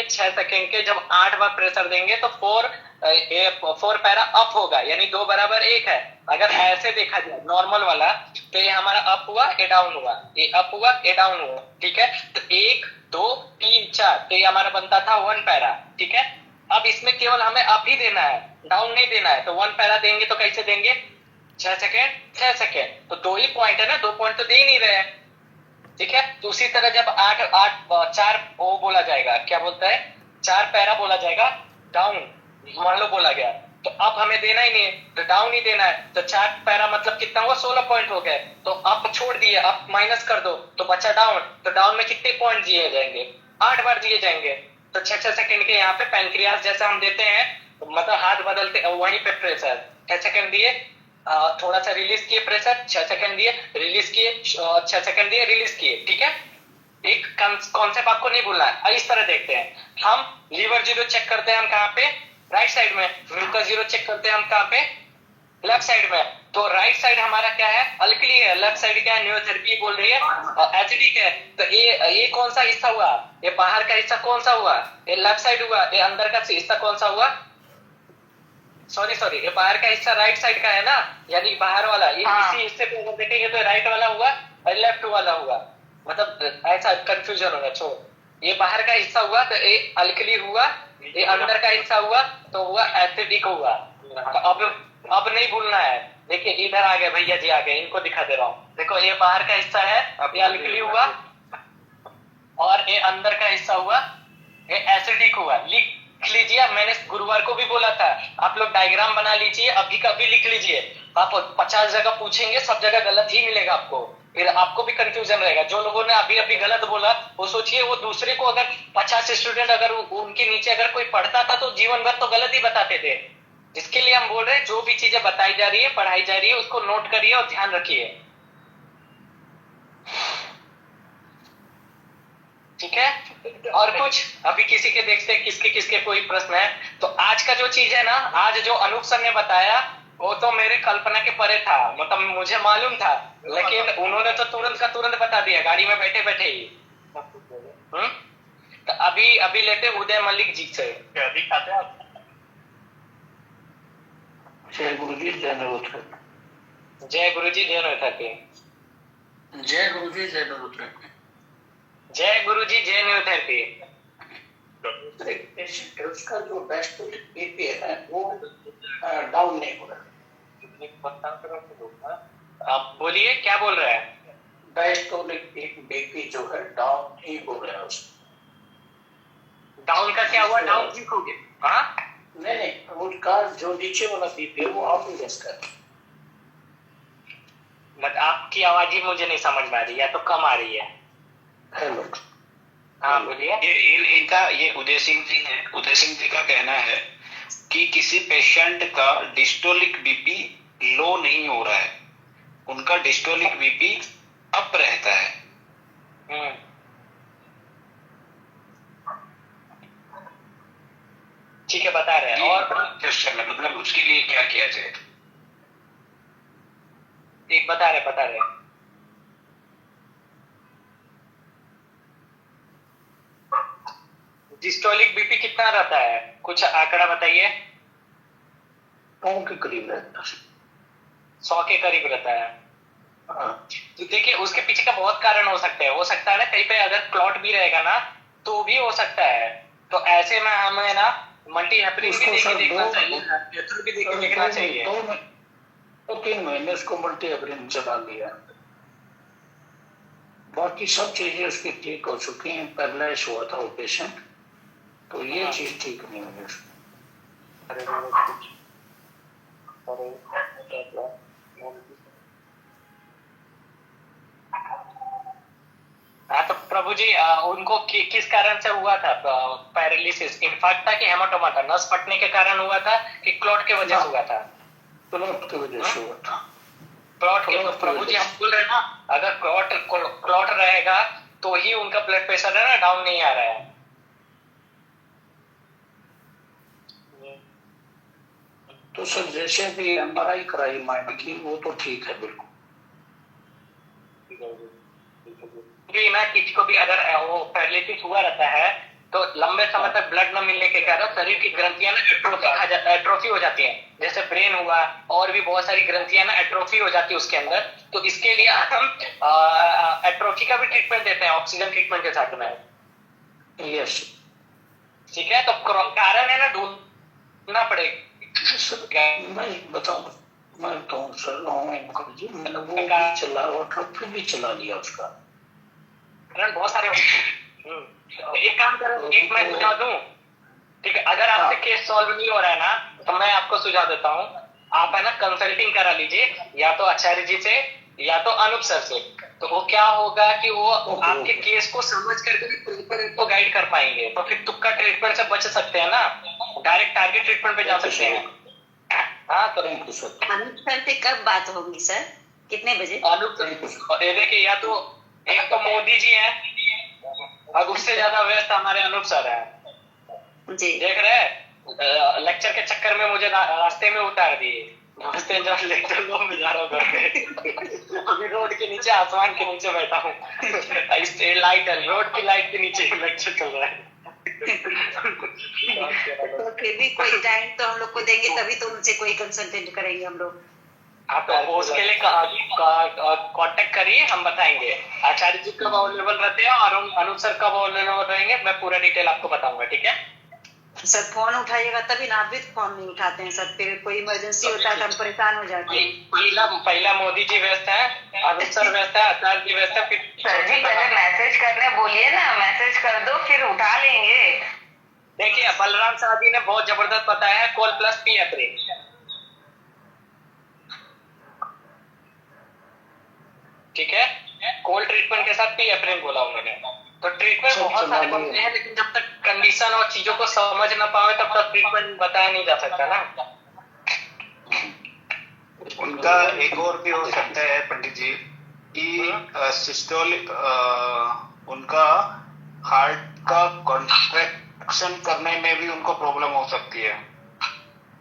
के जब 8 बार प्रेशर देंगे तो 4 पैरा अप होगा, यानी 2 बराबर 1 है। अगर ऐसे देखा जाए नॉर्मल वाला, तो ये हमारा अप हुआ, ये डाउन हुआ, ये अप हुआ, ये डाउन हुआ, ठीक है। तो 1 2 3 4, तो ये हमारा बनता था 1 पैरा, ठीक है। अब इसमें केवल हमें अप ही देना है, डाउन नहीं देना है, तो 1 पैरा देंगे तो कैसे देंगे? 6 सेकेंड, तो 2 ही पॉइंट है ना, 2 पॉइंट तो दे ही नहीं रहे हैं, ठीक है। तो उसी तरह जब 4 वो बोला जाएगा, क्या बोलता है, 4 पैरा बोला जाएगा डाउन, मान लो बोला गया, तो अब हमें देना ही नहीं है, तो डाउन ही देना है। तो 4 पैरा मतलब कितना हुआ, 16 पॉइंट हो गए, तो अप छोड़ दिए, अप माइनस कर दो तो बचा डाउन, तो डाउन में कितने पॉइंट दिए जाएंगे? 8 बार दिए जाएंगे। तो 6-6 सेकंड के यहाँ पे पैंक्रियास जैसा हम देते हैं, मतलब हाथ बदलते वहीं पे प्रेशर 6 सेकंड दिए, थोड़ा सा रिलीज किए प्रेशर, 6 सेकंड दिए, रिलीज किए, 6 सेकंड दिए, रिलीज किए। ठीक है, एक कॉन्सेप्ट आपको नहीं भूलना है। इस तरह देखते हैं हम, लीवर जीरो चेक करते हैं हम कहाँ पे, राइट साइड में। म्यूकस जीरो चेक करते हैं हम कहाँ पे, लेफ्ट साइड में। तो राइट साइड हमारा क्या है, अल्कली है, लेफ्ट साइड क्या है, न्यूरोथेरेपी बोल रही है, एसिडिक है। तो ये कौन सा हिस्सा हुआ, ये बाहर का हिस्सा कौन सा हुआ, ये लेफ्ट साइड हुआ। ये अंदर का हिस्सा कौन सा हुआ, सॉरी ये बाहर का हिस्सा राइट साइड का है ना, यानी बाहर वाला। ये इसी हिस्से पे अगर देखेंगे तो राइट वाला हुआ और लेफ्ट वाला हुआ, मतलब ऐसा कंफ्यूजन होगा। छोड़, ये बाहर का हिस्सा हुआ तो ये अल्कली हुआ, ये अंदर का हिस्सा हुआ तो हुआ एसिडिक हुआ। तो अब नहीं भूलना है। देखिए इधर आ गए भैया जी, आ गए, इनको दिखा दे रहा हूँ। देखो ये बाहर का हिस्सा है, ये अल्कली हुआ, और ये अंदर का हिस्सा हुआ, ये एसिडिक हुआ। लिख लीजिए, मैंने गुरुवार को भी बोला था, आप लोग डायग्राम बना लीजिए, अभी का भी लिख लीजिए। आप 50 जगह पूछेंगे, सब जगह गलत ही मिलेगा आपको, फिर आपको भी कंफ्यूजन रहेगा। जो लोगों ने अभी गलत बोला, वो सोचिए वो दूसरे को, अगर 50 स्टूडेंट अगर उनके नीचे अगर कोई पढ़ता था तो जीवन भर तो गलत ही बताते थे। इसके लिए हम बोल रहे हैं, जो भी चीजें बताई जा रही है, पढ़ाई जा रही है, उसको नोट करिए और ध्यान रखिए। ठीक है, और कुछ अभी किसी के देखते हैं, किसके कोई प्रश्न है तो। आज का जो चीज है ना, आज जो अनूप सर ने बताया वो तो मेरे कल्पना के परे था, मतलब मुझे मालूम था, लेकिन उन्होंने तो तुरंत का तुरंत बता दिया, गाड़ी में बैठे बैठे ही। तो अभी लेते उदय मलिक जी से, दिखाते हैं। जय गुरु जी, जय नरोत्तर। जय गुरु जी, जय नरोत्तर। जय गुरु जी, जय नरोत्तर। जय गुरु जी, जय न्यूरोथेरेपी। पेशेंट है, उसका जो डायस्टोलिक बीपी है वो डाउन नहीं हो रहा है। आप बोलिए, क्या बोल रहे हैं? डायस्टोलिक बीपी जो है डाउन ही हो रहा है उसका। डाउन का क्या हुआ, डाउन ठीक हो गया? हाँ नहीं, उसका जो नीचे वाला बीपी है वो आप ही रेस्ट कर। बट आपकी आवाज ही मुझे नहीं समझ में आ रही, या तो कम आ रही है। हेलो, हाँ बोलिए। इनका ये उदय सिंह जी का कहना है कि किसी पेशेंट का डिस्टोलिक बीपी लो नहीं हो रहा है, उनका डिस्टोलिक बीपी अप रहता है। ठीक है, बता रहे हैं। और मतलब उसके लिए क्या किया जाए? एक बता रहे डिस्टोलिक बीपी कितना रहता है, कुछ आंकड़ा बताइए। 100 के करीब रहता है। 100 के करीब रहता है। तो देखिए उसके पीछे का बहुत कारण हो सकता है ना, कहीं पे अगर क्लॉट भी रहेगा ना तो भी हो सकता है। तो ऐसे में हमें ना मल्टी हेपरिन भी देखना चाहिए, भी देखना चाहिए। 2-3 महीने उसको मल्टी हेपरिन चला लिया, बाकी सब चीजें उसकी ठीक हो चुकी हैं। पैरालाइज हुआ था वो पेशेंट, तो ये चीज ठीक नहीं हुई उसको। हाँ तो प्रभु जी, उनको किस कारण से हुआ था पैरालिसिस? इन्फार्क्ट था कि हेमाटोमा था? नस फटने के कारण हुआ था कि क्लॉट के वजह से हुआ था? क्लॉट की वजह से हुआ था। क्लॉट के, तो प्रभु जी हम बोल रहे हैं ना, अगर क्लॉट रहेगा तो ही उनका ब्लड प्रेशर है ना डाउन नहीं आ रहा है। तो सर जैसे भी एमआरआई कराई माइंड की, वो तो ठीक है बिल्कुल। ना किसी को भी अगर वो पैरालिसिस हुआ रहता है तो लंबे समय तक ब्लड न मिलने के कारण शरीर की ग्रंथियां ना एट्रोफी हो जाती हैं। जैसे ब्रेन हुआ, और भी बहुत सारी ग्रंथियां ना एट्रोफी हो जाती है उसके अंदर। तो इसके लिए हम एट्रोफी का भी ट्रीटमेंट देते हैं ऑक्सीजन ट्रीटमेंट के साथ में। यस, ठीक है, तो कारण है ना ढूंढना पड़ेगा। मैं बताऊं, मैं कहूँ सर मुखर्जी, मैंने वो भी चला और फिर भी चला लिया उसका। कारण बहुत सारे एक काम करो, एक मैं सुझाव दूं, ठीक है? अगर आपसे केस सॉल्व नहीं हो रहा है ना, तो मैं आपको सुझाव देता हूँ, आप है ना कंसल्टिंग करा लीजिए, या तो आचार्य जी से या तो अनूप सर से, तो वो क्या होगा कि वो आपके केस को समझ करके भी को गाइड कर पाएंगे, तो फिर तुक्का ट्रीटमेंट से बच सकते हैं ना, डायरेक्ट टारगेट ट्रीटमेंट पे जा सकते हैं। हाँ तो अनूप सर से कब बात होगी सर, कितने बजे? अनूप ये देखिए, या तो एक तो मोदी जी हैं, अब उससे ज्यादा व्यस्त हमारे अनूप सर है जी। देख रहे हैं, लेक्चर के चक्कर में मुझे रास्ते में उतार दिए, रास्ते जब लेक्चर लो मैं जा रहा हूँ घर पे, अभी रोड के नीचे, आसमान के नीचे बैठा हूँ, लाइट रोड की लाइट के नीचे लेक्चर चल रहा है। तो फिर भी कोई टाइम तो हम लोग को देंगे, तभी तो उनसे कोई कंसल्टेंट करेंगे हम लोग। हाँ तो उसके लिए कांटेक्ट करिए, हम बताएंगे आचार्य जी कब अवेलेबल रहते हैं और अनूप सर कब अवेलेबल रहेंगे, मैं पूरा डिटेल आपको बताऊंगा, ठीक है सर? फोन उठाइएगा तभी ना, आप भी फोन नहीं उठाते हैं सर, फिर कोई इमरजेंसी होता है तो हम परेशान हो जाते हैं। पहला मोदी जी व्यस्त है, अनूप सर व्यस्त है, आचार्य जी व्यस्त है, फिर सर जी पहले मैसेज करने बोलिए ना, मैसेज कर दो फिर उठा लेंगे। देखिए बलराम शाह जी ने बहुत जबरदस्त बताया है, कॉल प्लस पी अप्रेन, ठीक है, कोल्ड ट्रीटमेंट के साथ पी अप्रेन बोला उन्होंने। तो ट्रीटमेंट बहुत सारे बनते हैं, लेकिन जब तक कंडीशन और चीजों को समझ ना पाए तब तक ट्रीटमेंट बताया नहीं जा सकता ना। उनका एक और भी हो सकता है पंडित जी कि सिस्टोलिक उनका हार्ट का कॉन्ट्रैक्शन करने में भी उनको प्रॉब्लम हो सकती है,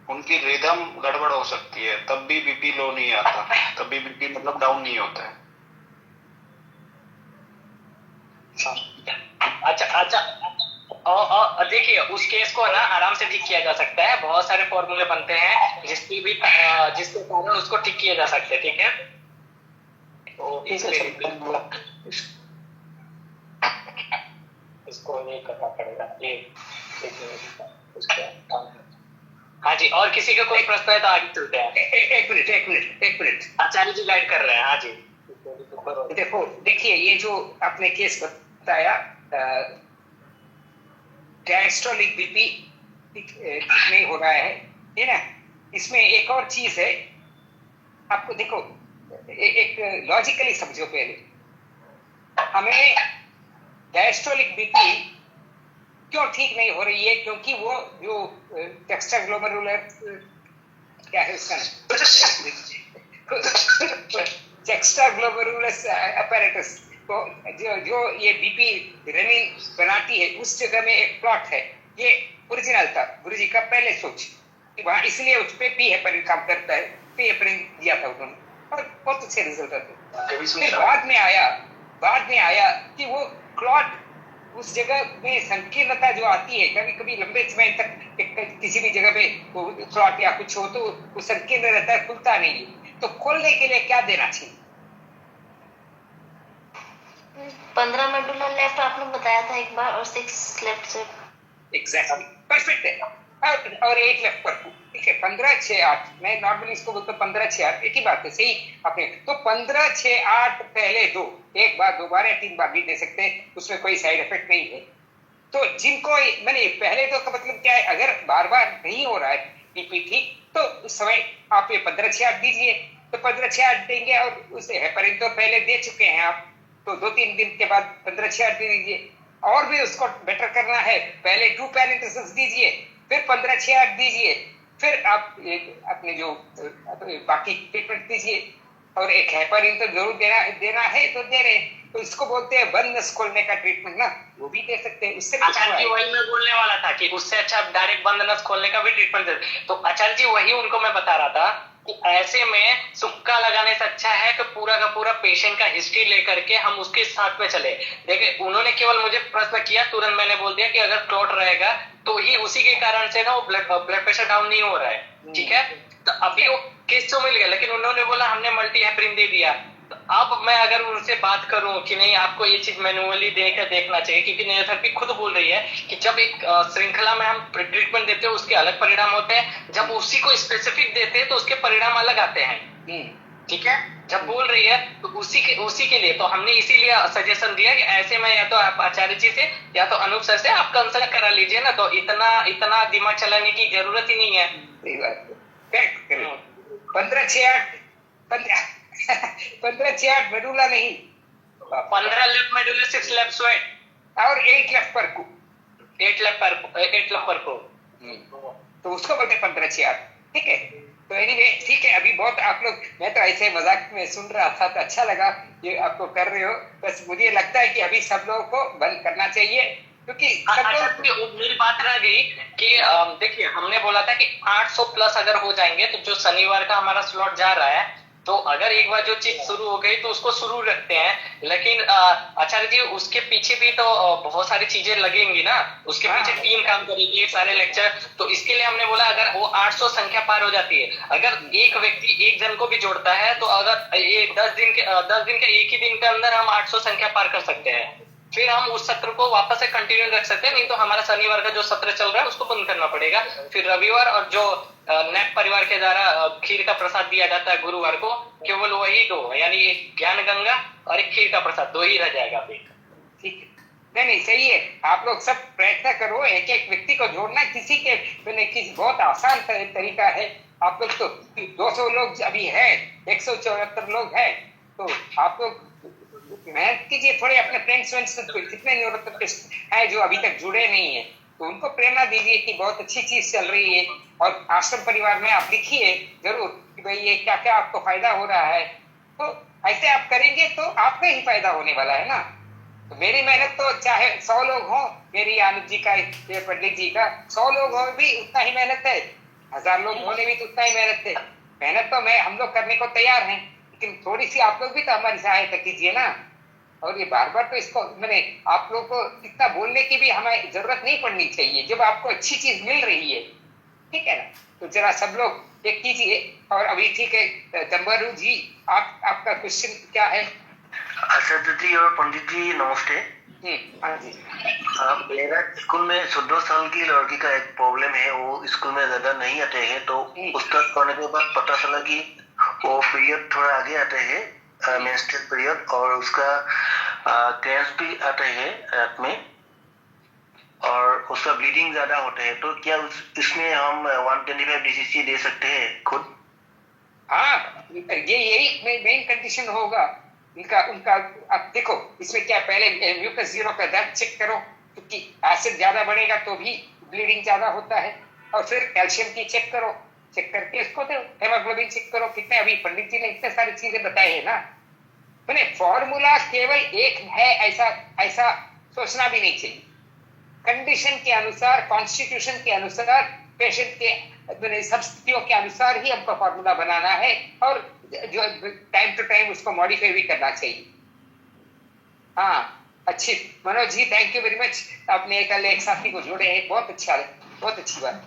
उनकी रिदम गड़बड़ हो सकती है, तब भी बीपी लो नहीं आता, तब भी बीपी मतलब डाउन नहीं होता है। अच्छा और देखिए उस केस को ना आराम से ठीक किया जा सकता है, बहुत सारे फॉर्मूले बनते हैं जिसके कारण उसको ठीक किया जा सकता है, ठीक है। तो इसको ये करना पड़ेगा ये। हाँ जी, और किसी का कोई प्रश्न है तो आगे चलते हैं। एक मिनट आचार्य जी गाइड कर रहे हैं। हाँ जी देखिए ये जो आपने केस बताया डायस्टोलिक बीपी नहीं हो रहा है ना, इसमें एक और चीज है, आपको देखो एक लॉजिकली समझो पहले, हमें डायस्टोलिक बीपी क्यों ठीक नहीं हो रही है, क्योंकि वो जो एक्स्ट्राग्लोमेरुलर क्या है उसका एक्स्ट्राग्लोमेरुलस अपैरेटस तो जो ये बीपी रेनिन बनाती है, उस जगह में एक प्लॉट है, ये ओरिजिनल था गुरुजी का पहले सोच, वहां इसलिए उस पे पी हेपरिन काम करता है, पी हेपरिन दिया था उन्होंने और बहुत अच्छे रिजल्ट आते। फिर बाद में आया कि वो क्लॉट उस जगह में संकीर्णता जो आती है, कभी कभी लंबे समय तक किसी भी जगह पे क्लॉट या कुछ हो तो वो संकीर्ण रहता है, खुलता नहीं है, तो खोलने के लिए क्या देना चाहिए? 15 मेडुला लेफ्ट आपने बताया था एक बार, और 6 लेफ्ट से। एग्जैक्टली परफेक्ट है, और 8 लेफ्ट पर, ठीक है। 15 6 8, मैं नॉर्मली इसको बोलता हूँ 15 6 8, एक ही बात है, सही आपने। तो 15 6 8 पहले दो, एक बार 2 बार या 3 बार भी दे सकते हैं, उसमें कोई साइड इफेक्ट नहीं है। तो जिनको मैंने पहले दो का मतलब क्या है, अगर बार बार नहीं हो रहा है बीपी ठीक, तो उस समय आप ये 15 6 8 दीजिए, तो 15 6 8 देंगे, और उसे हेपरिन तो पहले दे चुके हैं आप, तो 2-3 दिन के बाद 15 6 8 दे दीजिए। और भी उसको बेटर करना है, पहले 2 पेनिट्रेसेस दीजिए, फिर 15 6 8 दीजिए, फिर आप अपने जो बाकी ट्रीटमेंट दीजिए, और एक हेपरिन तो जरूर देना है तो दे रहे। तो इसको बोलते हैं बंद नस खोलने का ट्रीटमेंट ना, वो भी दे सकते हैं। उससे आचार्य जी वही मैं बोलने वाला था कि उससे अच्छा आप डायरेक्ट बंद नस खोलने का भी ट्रीटमेंट दे। तो आचार्य जी वही उनको मैं बता रहा था कि ऐसे में सुक्का लगाने से अच्छा है कि पूरा का पूरा पेशेंट का हिस्ट्री लेकर के हम उसके साथ में चले। देखिए उन्होंने केवल मुझे प्रश्न किया, तुरंत मैंने बोल दिया कि अगर क्लॉट रहेगा तो ही उसी के कारण से ना वो ब्लड प्रेशर डाउन नहीं हो रहा है, ठीक है। तो अभी वो केस तो मिल गया, लेकिन उन्होंने बोला हमने मल्टी हेपरिन दे दिया। तो अब मैं अगर उनसे बात करूं कि नहीं आपको ये चीज मैनुअली देखना चाहिए, क्योंकि नेचुरोपैथी खुद बोल रही है कि जब एक श्रृंखला में हम ट्रीटमेंट देते हैं उसके अलग परिणाम होते हैं, जब उसी को स्पेसिफिक देते हैं तो उसके परिणाम अलग आते हैं, ठीक है। जब बोल रही है तो उसी के लिए तो हमने इसीलिए सजेशन दिया कि ऐसे में या तो आप आचार्य जी से या तो अनूप सर से आप कंसल्ट करा लीजिए ना, तो इतना दिमाग चलाने की जरूरत ही नहीं है। 15 6 8 15 6 मेडुला नहीं, 15 लेफ्ट मेडुला, 6 लेफ्ट स्वेट और 8 लेफ्ट पर को, 8 लेफ्ट पर को। तो उसको बोलते 15 6 8। ठीक है, तो एनीवे ठीक है। अभी बहुत आप लोग, मैं तो ऐसे मजाक में सुन रहा था तो अच्छा लगा ये आपको कर रहे हो। बस मुझे लगता है कि अभी सब लोगों को बंद करना चाहिए, क्योंकि मेरी बात रह गई कि देखिए हमने बोला था कि 800 प्लस अगर हो जाएंगे तो जो शनिवार का हमारा स्लॉट जा रहा है, तो अगर एक बार जो चीज शुरू हो गई तो उसको शुरू रखते हैं। लेकिन आचार्य जी उसके पीछे भी तो बहुत सारी चीजें लगेंगी ना, उसके पीछे टीम काम करेगी, सारे लेक्चर। तो इसके लिए हमने बोला अगर वो 800 संख्या पार हो जाती है, अगर एक व्यक्ति एक जन को भी जोड़ता है तो अगर ये 10 दिन के एक ही दिन के अंदर हम 800 संख्या पार कर सकते हैं, फिर हम उस सत्र को वापस से कंटिन्यू रख सकते हैं। नहीं तो हमारा शनिवार का जो सत्र चल रहा है उसको बंद करना पड़ेगा। फिर रविवार और जो नेप परिवार के द्वारा खीर का प्रसाद दिया जाता है गुरुवार को, केवल वही 2, यानी एक ज्ञान गंगा और एक खीर का प्रसाद, 2 ही रह जाएगा फिर। ठीक है, नहीं सही है। आप लोग सब प्रयत्न करो, एक एक व्यक्ति को जोड़ना किसी के किसी बहुत आसान तरीका है। आप लोग तो 200 लोग अभी है, 174 लोग है, तो आप लोग मेहनत कीजिए थोड़े। अपने फ्रेंड्स कितने न्यूरोथेरेपिस्ट है जो अभी तक जुड़े नहीं है, तो उनको प्रेरणा दीजिए कि बहुत अच्छी चीज चल रही है। और आश्रम परिवार में आप लिखिए जरूर कि भाई ये क्या क्या आपको फायदा हो रहा है। तो ऐसे आप करेंगे तो आपका ही फायदा होने वाला है ना। तो मेरी मेहनत तो चाहे 100 लोग हो, मेरी आनंद जी का, ये पंडित जी का 100 लोग हो भी उतना ही मेहनत है, 1000 लोग होने भी तो उतना ही मेहनत है। मेहनत तो हम लोग करने को तैयार हैं, लेकिन थोड़ी सी आप लोग भी तो हमारी सहायता कीजिए ना। और ये बार बार तो इसको मैंने आप लोगों को इतना बोलने की भी हमें जरूरत नहीं पड़नी चाहिए जब आपको अच्छी चीज मिल रही है। ठीक है ना, तो जरा सब लोग एक कीजिए। और अभी ठीक है, जम्बारू जी आपका क्वेश्चन क्या है? आचार्य जी और पंडित जी नमस्ते। हाँ जी। मेरा स्कूल में 14 साल की लड़की का एक प्रॉब्लम है, वो स्कूल में ज्यादा नहीं आते हैं, तो उसका करने के बाद पता चला कि वो पीरियड थोड़ा आगे आते हैं, मेंस्ट्रुअल पीरियड, और उसका क्रैम्प्स भी आते हैं रात में, और उसका ब्लीडिंग ज्यादा होता है। तो क्या इसमें हम 125 DCC दे सकते हैं खुद? हाँ, ये यही मेन कंडीशन होगा उनका। अब देखो इसमें क्या, पहले म्यूकस जीरो का दर्द चेक करो, क्योंकि एसिड ज्यादा बढ़ेगा तो भी ब्लीडिंग ज्यादा होता है। और फिर कैल्शियम की चेक करो, चेक करके इसको दो। हेमोग्लोबिन चेक करो कितने, अभी पंडित जी ने इतने सारी चीजें बताई है ना। मैंने फॉर्मूला केवल एक है ऐसा सोचना भी नहीं चाहिए। कंडीशन के अनुसार, कॉन्स्टिट्यूशन के अनुसार, पेशेंट के सब स्थितियों के अनुसार ही हमको फॉर्मूला बनाना है, और जो टाइम टू टाइम उसको मॉडिफाई भी करना चाहिए। हाँ अच्छी Manoj ji, thank you very much. आपने कल एक साथी को जोड़े हैं, बहुत अच्छा, बहुत अच्छी बात।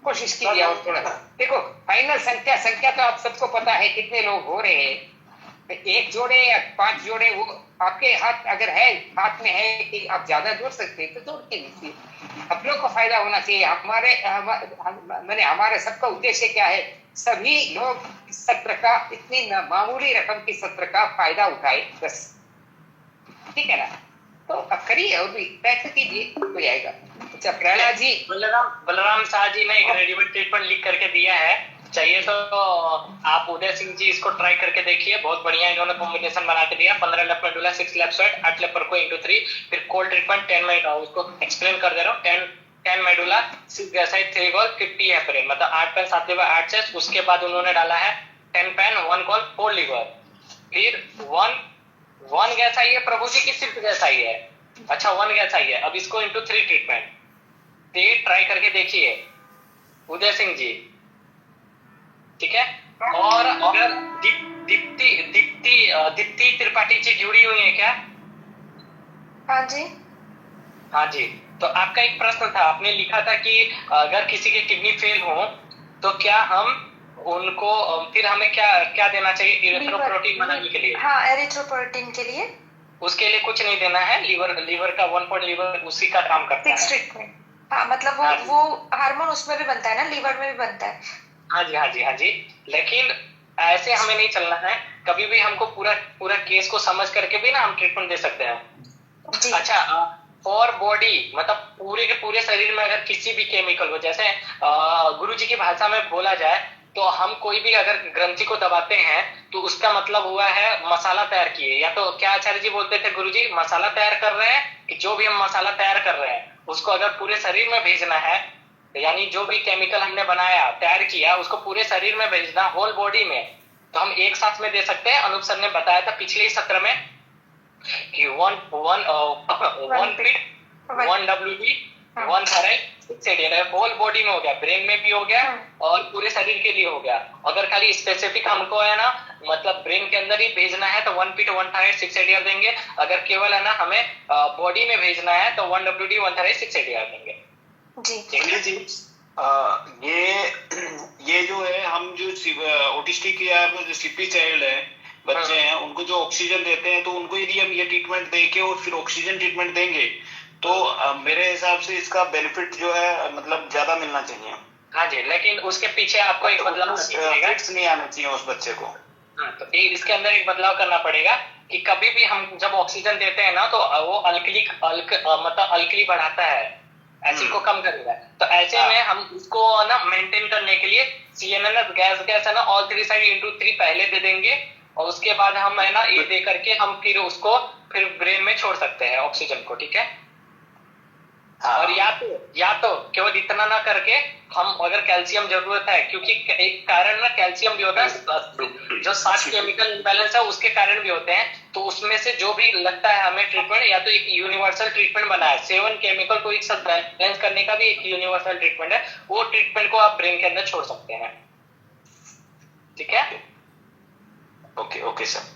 कोशिश कीजिए और थोड़ा। देखो फाइनल संख्या तो आप सबको पता है कितने लोग हो रहे हैं। 1 जोड़े या 5 जोड़े, वो आपके हाथ में है कि आप ज्यादा जोड़ सकते हैं तो जोड़ के दीजिए। आप लोग को फायदा होना चाहिए। हमारे सबका उद्देश्य क्या है? सभी लोग इस सत्र का, इतनी मामूली रकम की सत्र का फायदा उठाए, बस। ठीक है ना, तो अब करिए और भी प्रयत्न कीजिए, हो जाएगा। अच्छा प्रहलाद जी, बलराम शाह जी ने एक रेडीमेड ट्रीटमेंट लिख करके दिया है, चाहिए तो आप उदय सिंह जी इसको ट्राई करके देखिए। बहुत बढ़िया इन्होंने कॉम्बिनेशन बना के दिया। 15 लेफ्ट मेडुला, 6 लेफ्ट स्वेट, 8 लेफ्ट परको × 3, फिर कोल्ड ट्रीटमेंट 10 मिनट। उसको एक्सप्लेन कर दे रहा हूँ। 10 मेडुला, 6 गैसाइड, 3 गोल, 50 हेपरिन, मतलब 8 पेन 7 लीवर 8 चेस्ट। उसके बाद उन्होंने डाला है 10 पेन 1 गोल 4 लीवर, फिर 1 गैस आई है प्रभु जी की, सिर्फ गैस आई है। अच्छा 1 गैस आई है। अब इसको × 3 ट्रीटमेंट ट्राई करके देखिए उदय सिंह जी, ठीक है। और अगर दीप्ति त्रिपाठी जी जुड़ी हुई है क्या? हाँ जी। हाँ जी, तो आपका एक प्रश्न था, आपने लिखा था कि अगर किसी के किडनी फेल हो तो क्या हम उनको, फिर हमें क्या देना चाहिए इरिथ्रोपोइटिन बनाने के लिए? हाँ, एरिथ्रोपोइटिन के लिए उसके लिए कुछ नहीं देना है। लीवर का 1 पॉइंट लीवर उसी का काम करता है। ट्रीटमेंट, हाँ मतलब वो हार्मोन उसमें भी बनता है ना, लीवर में भी बनता है। हाँ जी। लेकिन ऐसे हमें नहीं चलना है। कभी भी हमको पूरा केस को समझ करके भी ना हम ट्रीटमेंट दे सकते हैं। अच्छा, फॉर बॉडी मतलब पूरे के पूरे शरीर में अगर किसी भी केमिकल हो, जैसे गुरुजी की भाषा में बोला जाए तो हम कोई भी अगर ग्रंथि को दबाते हैं तो उसका मतलब हुआ है मसाला तैयार किए, या तो क्या आचार्य जी बोलते थे गुरुजी, मसाला तैयार कर रहे हैं, कि जो भी हम मसाला तैयार कर रहे हैं उसको अगर पूरे शरीर में भेजना है, यानी जो भी केमिकल हमने बनाया तैयार किया उसको पूरे शरीर में भेजना, होल बॉडी में, तो हम एक साथ में दे सकते हैं। अनूप सर ने बताया था पिछले ही सत्र में कि 1 feet 1 WB 1 thyroid 6 ADR whole body में हो गया, ब्रेन में भी हो गया और पूरे शरीर के लिए हो गया। अगर खाली स्पेसिफिक हमको है ना मतलब ब्रेन के अंदर ही भेजना है तो 1 फीट 1 थायराइड 6 ADR देंगे। अगर केवल है ना हमें बॉडी में भेजना है तो 1 WD 1 थायराइड 6 ADR देंगे। जी ये जो है हम जो ऑटिस्टिक या जो सीपी चाइल्ड है बच्चे हैं उनको जो ऑक्सीजन देते हैं, तो उनको यदि हम ये ट्रीटमेंट देके और फिर ऑक्सीजन ट्रीटमेंट देंगे तो मेरे हिसाब से इसका बेनिफिट जो है मतलब ज्यादा मिलना चाहिए। हाँ जी, लेकिन उसके पीछे आपको एक बदलाव फिट्स नहीं आना चाहिए उस बच्चे को। हाँ, तो इसके अंदर एक बदलाव करना पड़ेगा कि कभी भी हम जब ऑक्सीजन देते हैं ना तो वो मतलब अल्कली बढ़ाता है, एसिड को कम करेगा। तो ऐसे में हम उसको ना मेंटेन करने के लिए CNNS गैस है ना ऑल 3 साइड इंटू 3 पहले दे देंगे और उसके बाद हम है ना ये दे करके हम फिर उसको फिर ब्रेन में छोड़ सकते हैं ऑक्सीजन को, ठीक है। और या तो केवल इतना ना करके हम अगर कैल्शियम जरूरत है, क्योंकि एक कारण ना कैल्शियम भी होता है जो 7 केमिकल इम्बैलेंस है उसके कारण भी होते हैं, तो उसमें से जो भी लगता है हमें ट्रीटमेंट, या तो एक यूनिवर्सल ट्रीटमेंट बना है 7 केमिकल को एक साथ बैलेंस करने का भी एक यूनिवर्सल ट्रीटमेंट है, वो ट्रीटमेंट को आप ब्रेन के अंदर छोड़ सकते हैं, ठीक है। Okay sir.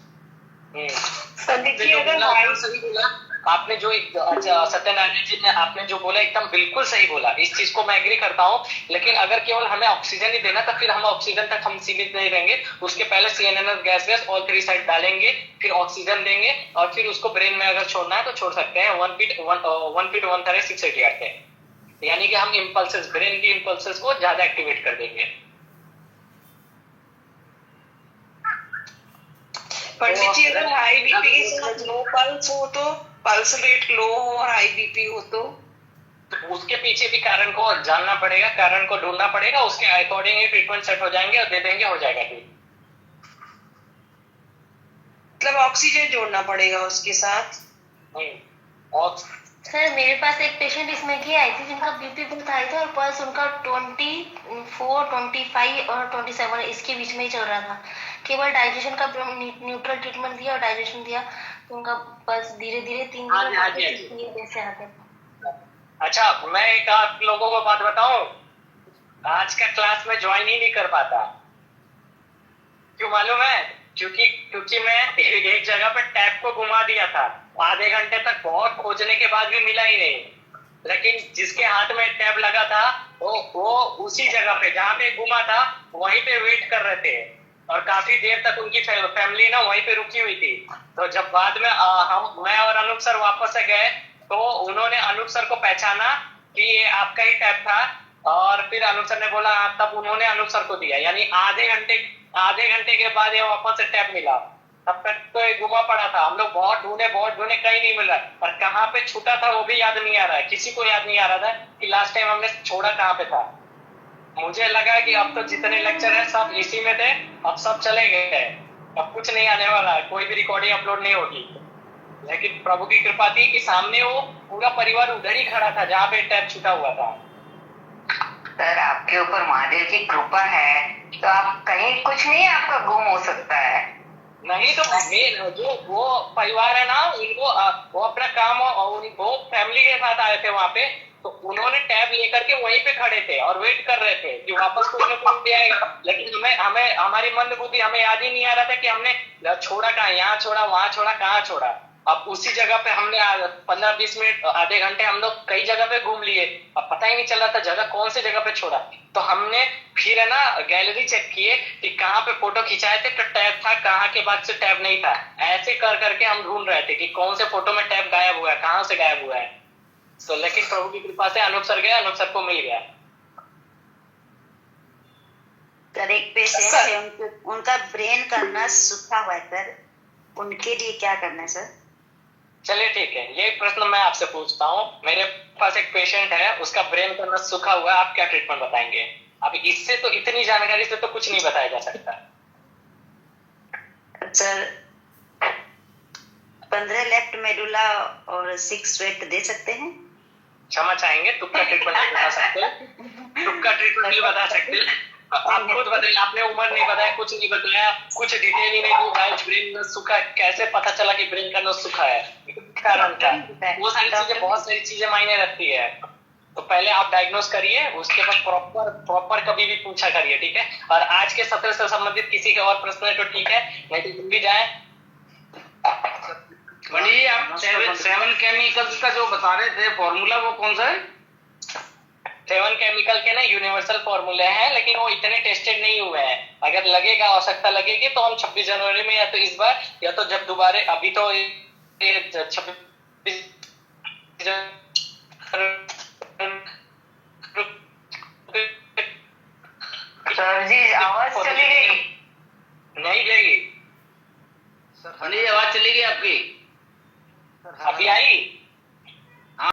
सही बोला आपने जो सत्यनारायण जी ने आपने जो बोला एकदम बिल्कुल सही बोला, इस चीज को मैं एग्री करता हूँ। लेकिन अगर केवल हमें ऑक्सीजन ही देना तो फिर हम ऑक्सीजन तक हम सीमित नहीं रहेंगे, उसके पहले CNNS गैस ऑल 3 साइड डालेंगे, फिर ऑक्सीजन देंगे और फिर उसको ब्रेन में अगर छोड़ना है तो छोड़ सकते हैं 1 फीट 1 थायराइड 6 ADR पे, यानी कि हम इम्पल्सेस ब्रेन की इम्पल्सेस को ज्यादा एक्टिवेट कर देंगे। पंडित जी अगर हाई बीपी के साथ लो पल्स हो तो, पल्स रेट लो हो और हाई बीपी हो तो उसके पीछे भी कारण को जानना पड़ेगा, कारण को ढूंढना पड़ेगा, उसके अकॉर्डिंग ही ट्रीटमेंट सेट हो जाएंगे और दे देंगे, हो जाएगा ठीक। मतलब ऑक्सीजन जोड़ना पड़ेगा उसके साथ। सर मेरे पास एक पेशेंट इसमें की आई थी जिनका बीपी बहुत हाई था और पल्स उनका 24, 25 और 27 इसके बीच में ही चल रहा था। केवल डाइजेशन का न्यूट्रल ट्रीटमेंट दिया और डाइजेशन दिया तो उनका पल्स धीरे धीरे 3 दिन से आते। अच्छा, मैं एक आप लोगों को बात बताऊं, आज का क्लास में ज्वाइन ही नहीं कर पाता, क्यों मालूम है? क्योंकि मैं एक जगह पे टैप को घुमा दिया था, आधे घंटे तक बहुत खोजने के बाद भी मिला ही नहीं, लेकिन जिसके हाथ में टैब लगा था वो उसी जगह पे जहाँ पे घुमा था वहीं पे वेट कर रहे थे और काफी देर तक उनकी फैमिली ना वहीं पे रुकी हुई थी। तो जब बाद में मैं और अनूप सर वापस से गए तो उन्होंने अनूप सर को पहचाना कि ये आपका ही टैब था और फिर अनूप सर ने बोला, तब उन्होंने अनूप सर को दिया, यानी आधे घंटे के बाद ये वापस से टैब मिला। तब तक तो ये गुमा पड़ा था, हम लोग बहुत ढूंढे कहीं नहीं मिल रहा, और कहाँ पे छूटा था वो भी याद नहीं आ रहा है, किसी को याद नहीं आ रहा था कि लास्ट टाइम हमने छोड़ा कहाँ पे था। मुझे लगा कि अब तो जितने लेक्चर है सब इसी में थे, अब सब चले गए, अब कुछ नहीं आने वाला है, कोई भी रिकॉर्डिंग अपलोड नहीं होगी। लेकिन प्रभु की कृपा थी कि सामने वो पूरा परिवार उधर ही खड़ा था जहाँ पे टैब छूटा हुआ था। सर आपके ऊपर महादेव की कृपा है तो आप कहीं कुछ नहीं आपका गुम हो सकता है। नहीं तो जो वो परिवार है ना उनको वो अपना काम और उनको फैमिली के साथ आए थे वहां पे, तो उन्होंने टैब लेकर के वहीं पे खड़े थे और वेट कर रहे थे कि वापस कोई ना कोई भी आएगा। लेकिन हमें हमारी मंद बुद्धि, हमें याद ही नहीं आ रहा था कि हमने छोड़ा कहाँ, यहाँ छोड़ा, वहां छोड़ा, कहाँ छोड़ा। अब उसी जगह पे हमने 15-20 मिनट, आधे घंटे हम लोग कई जगह पे घूम लिए, अब पता ही नहीं चल रहा था जगह कौन से जगह पे छोड़ा। तो हमने फिर है ना गैलरी चेक किए कि कहाँ पे फोटो खिंचाए थे तो टैब था, कहाँ के बाद से टैब नहीं था। ऐसे कर करके हम ढूंढ रहे थे कि कौन से फोटो में टैब गायब हुआ है, कहाँ से गायब हुआ है। तो लेकिन प्रभु की कृपा से अनूप सर गया, अनूप सर को मिल गया। सर एक पेशेंट है उनका ब्रेन का नस सूखा हुआ है सर, उनके लिए क्या करना है सर? चलिए ठीक है, ये प्रश्न मैं आपसे पूछता हूँ। मेरे पास एक पेशेंट है, उसका ब्रेन का नस सूखा हुआ है, आप क्या ट्रीटमेंट बताएंगे? अब इससे तो इतनी जानकारी से तो कुछ नहीं बताया जा सकता। सर 15 लेफ्ट मेडुला और 6 राइट दे सकते हैं? क्षमा चाहेंगे, तुक्का ट्रीटमेंट नहीं बता सकते, तुक्का ट्रीटमेंट नहीं बता सकते। आप खुद बताइए, आपने उम्र नहीं बताया, कुछ नहीं बताया, कुछ डिटेल ही नहीं दी भाई ब्रेन नस सूखा, कैसे पता चला कि ब्रेन का नस सूखा है, कारण क्या? वो सारी चीजें, बहुत सारी चीजें मायने रखती है। तो पहले आप डायग्नोस करिए, उसके बाद प्रॉपर कभी भी पूछा करिए, ठीक है? और आज के सत्र से संबंधित किसी का और प्रश्न है तो ठीक है, नहीं तो तुम भी जाए। पंडित जी, आप 7 केमिकल्स का जो बता रहे थे फॉर्मूला, वो कौन सा है? 7 केमिकल के ना यूनिवर्सल फॉर्मूले हैं, लेकिन वो इतने टेस्टेड नहीं हुए हैं। अगर लगेगा, आवश्यकता लगेगी तो हम 26 जनवरी में या तो इस बार या तो जब दोबारा, अभी तो 26 सर जी आवाज चली गई। नहीं जाएगी पंडित जी, आवाज चली गई आपकी। अभी आई।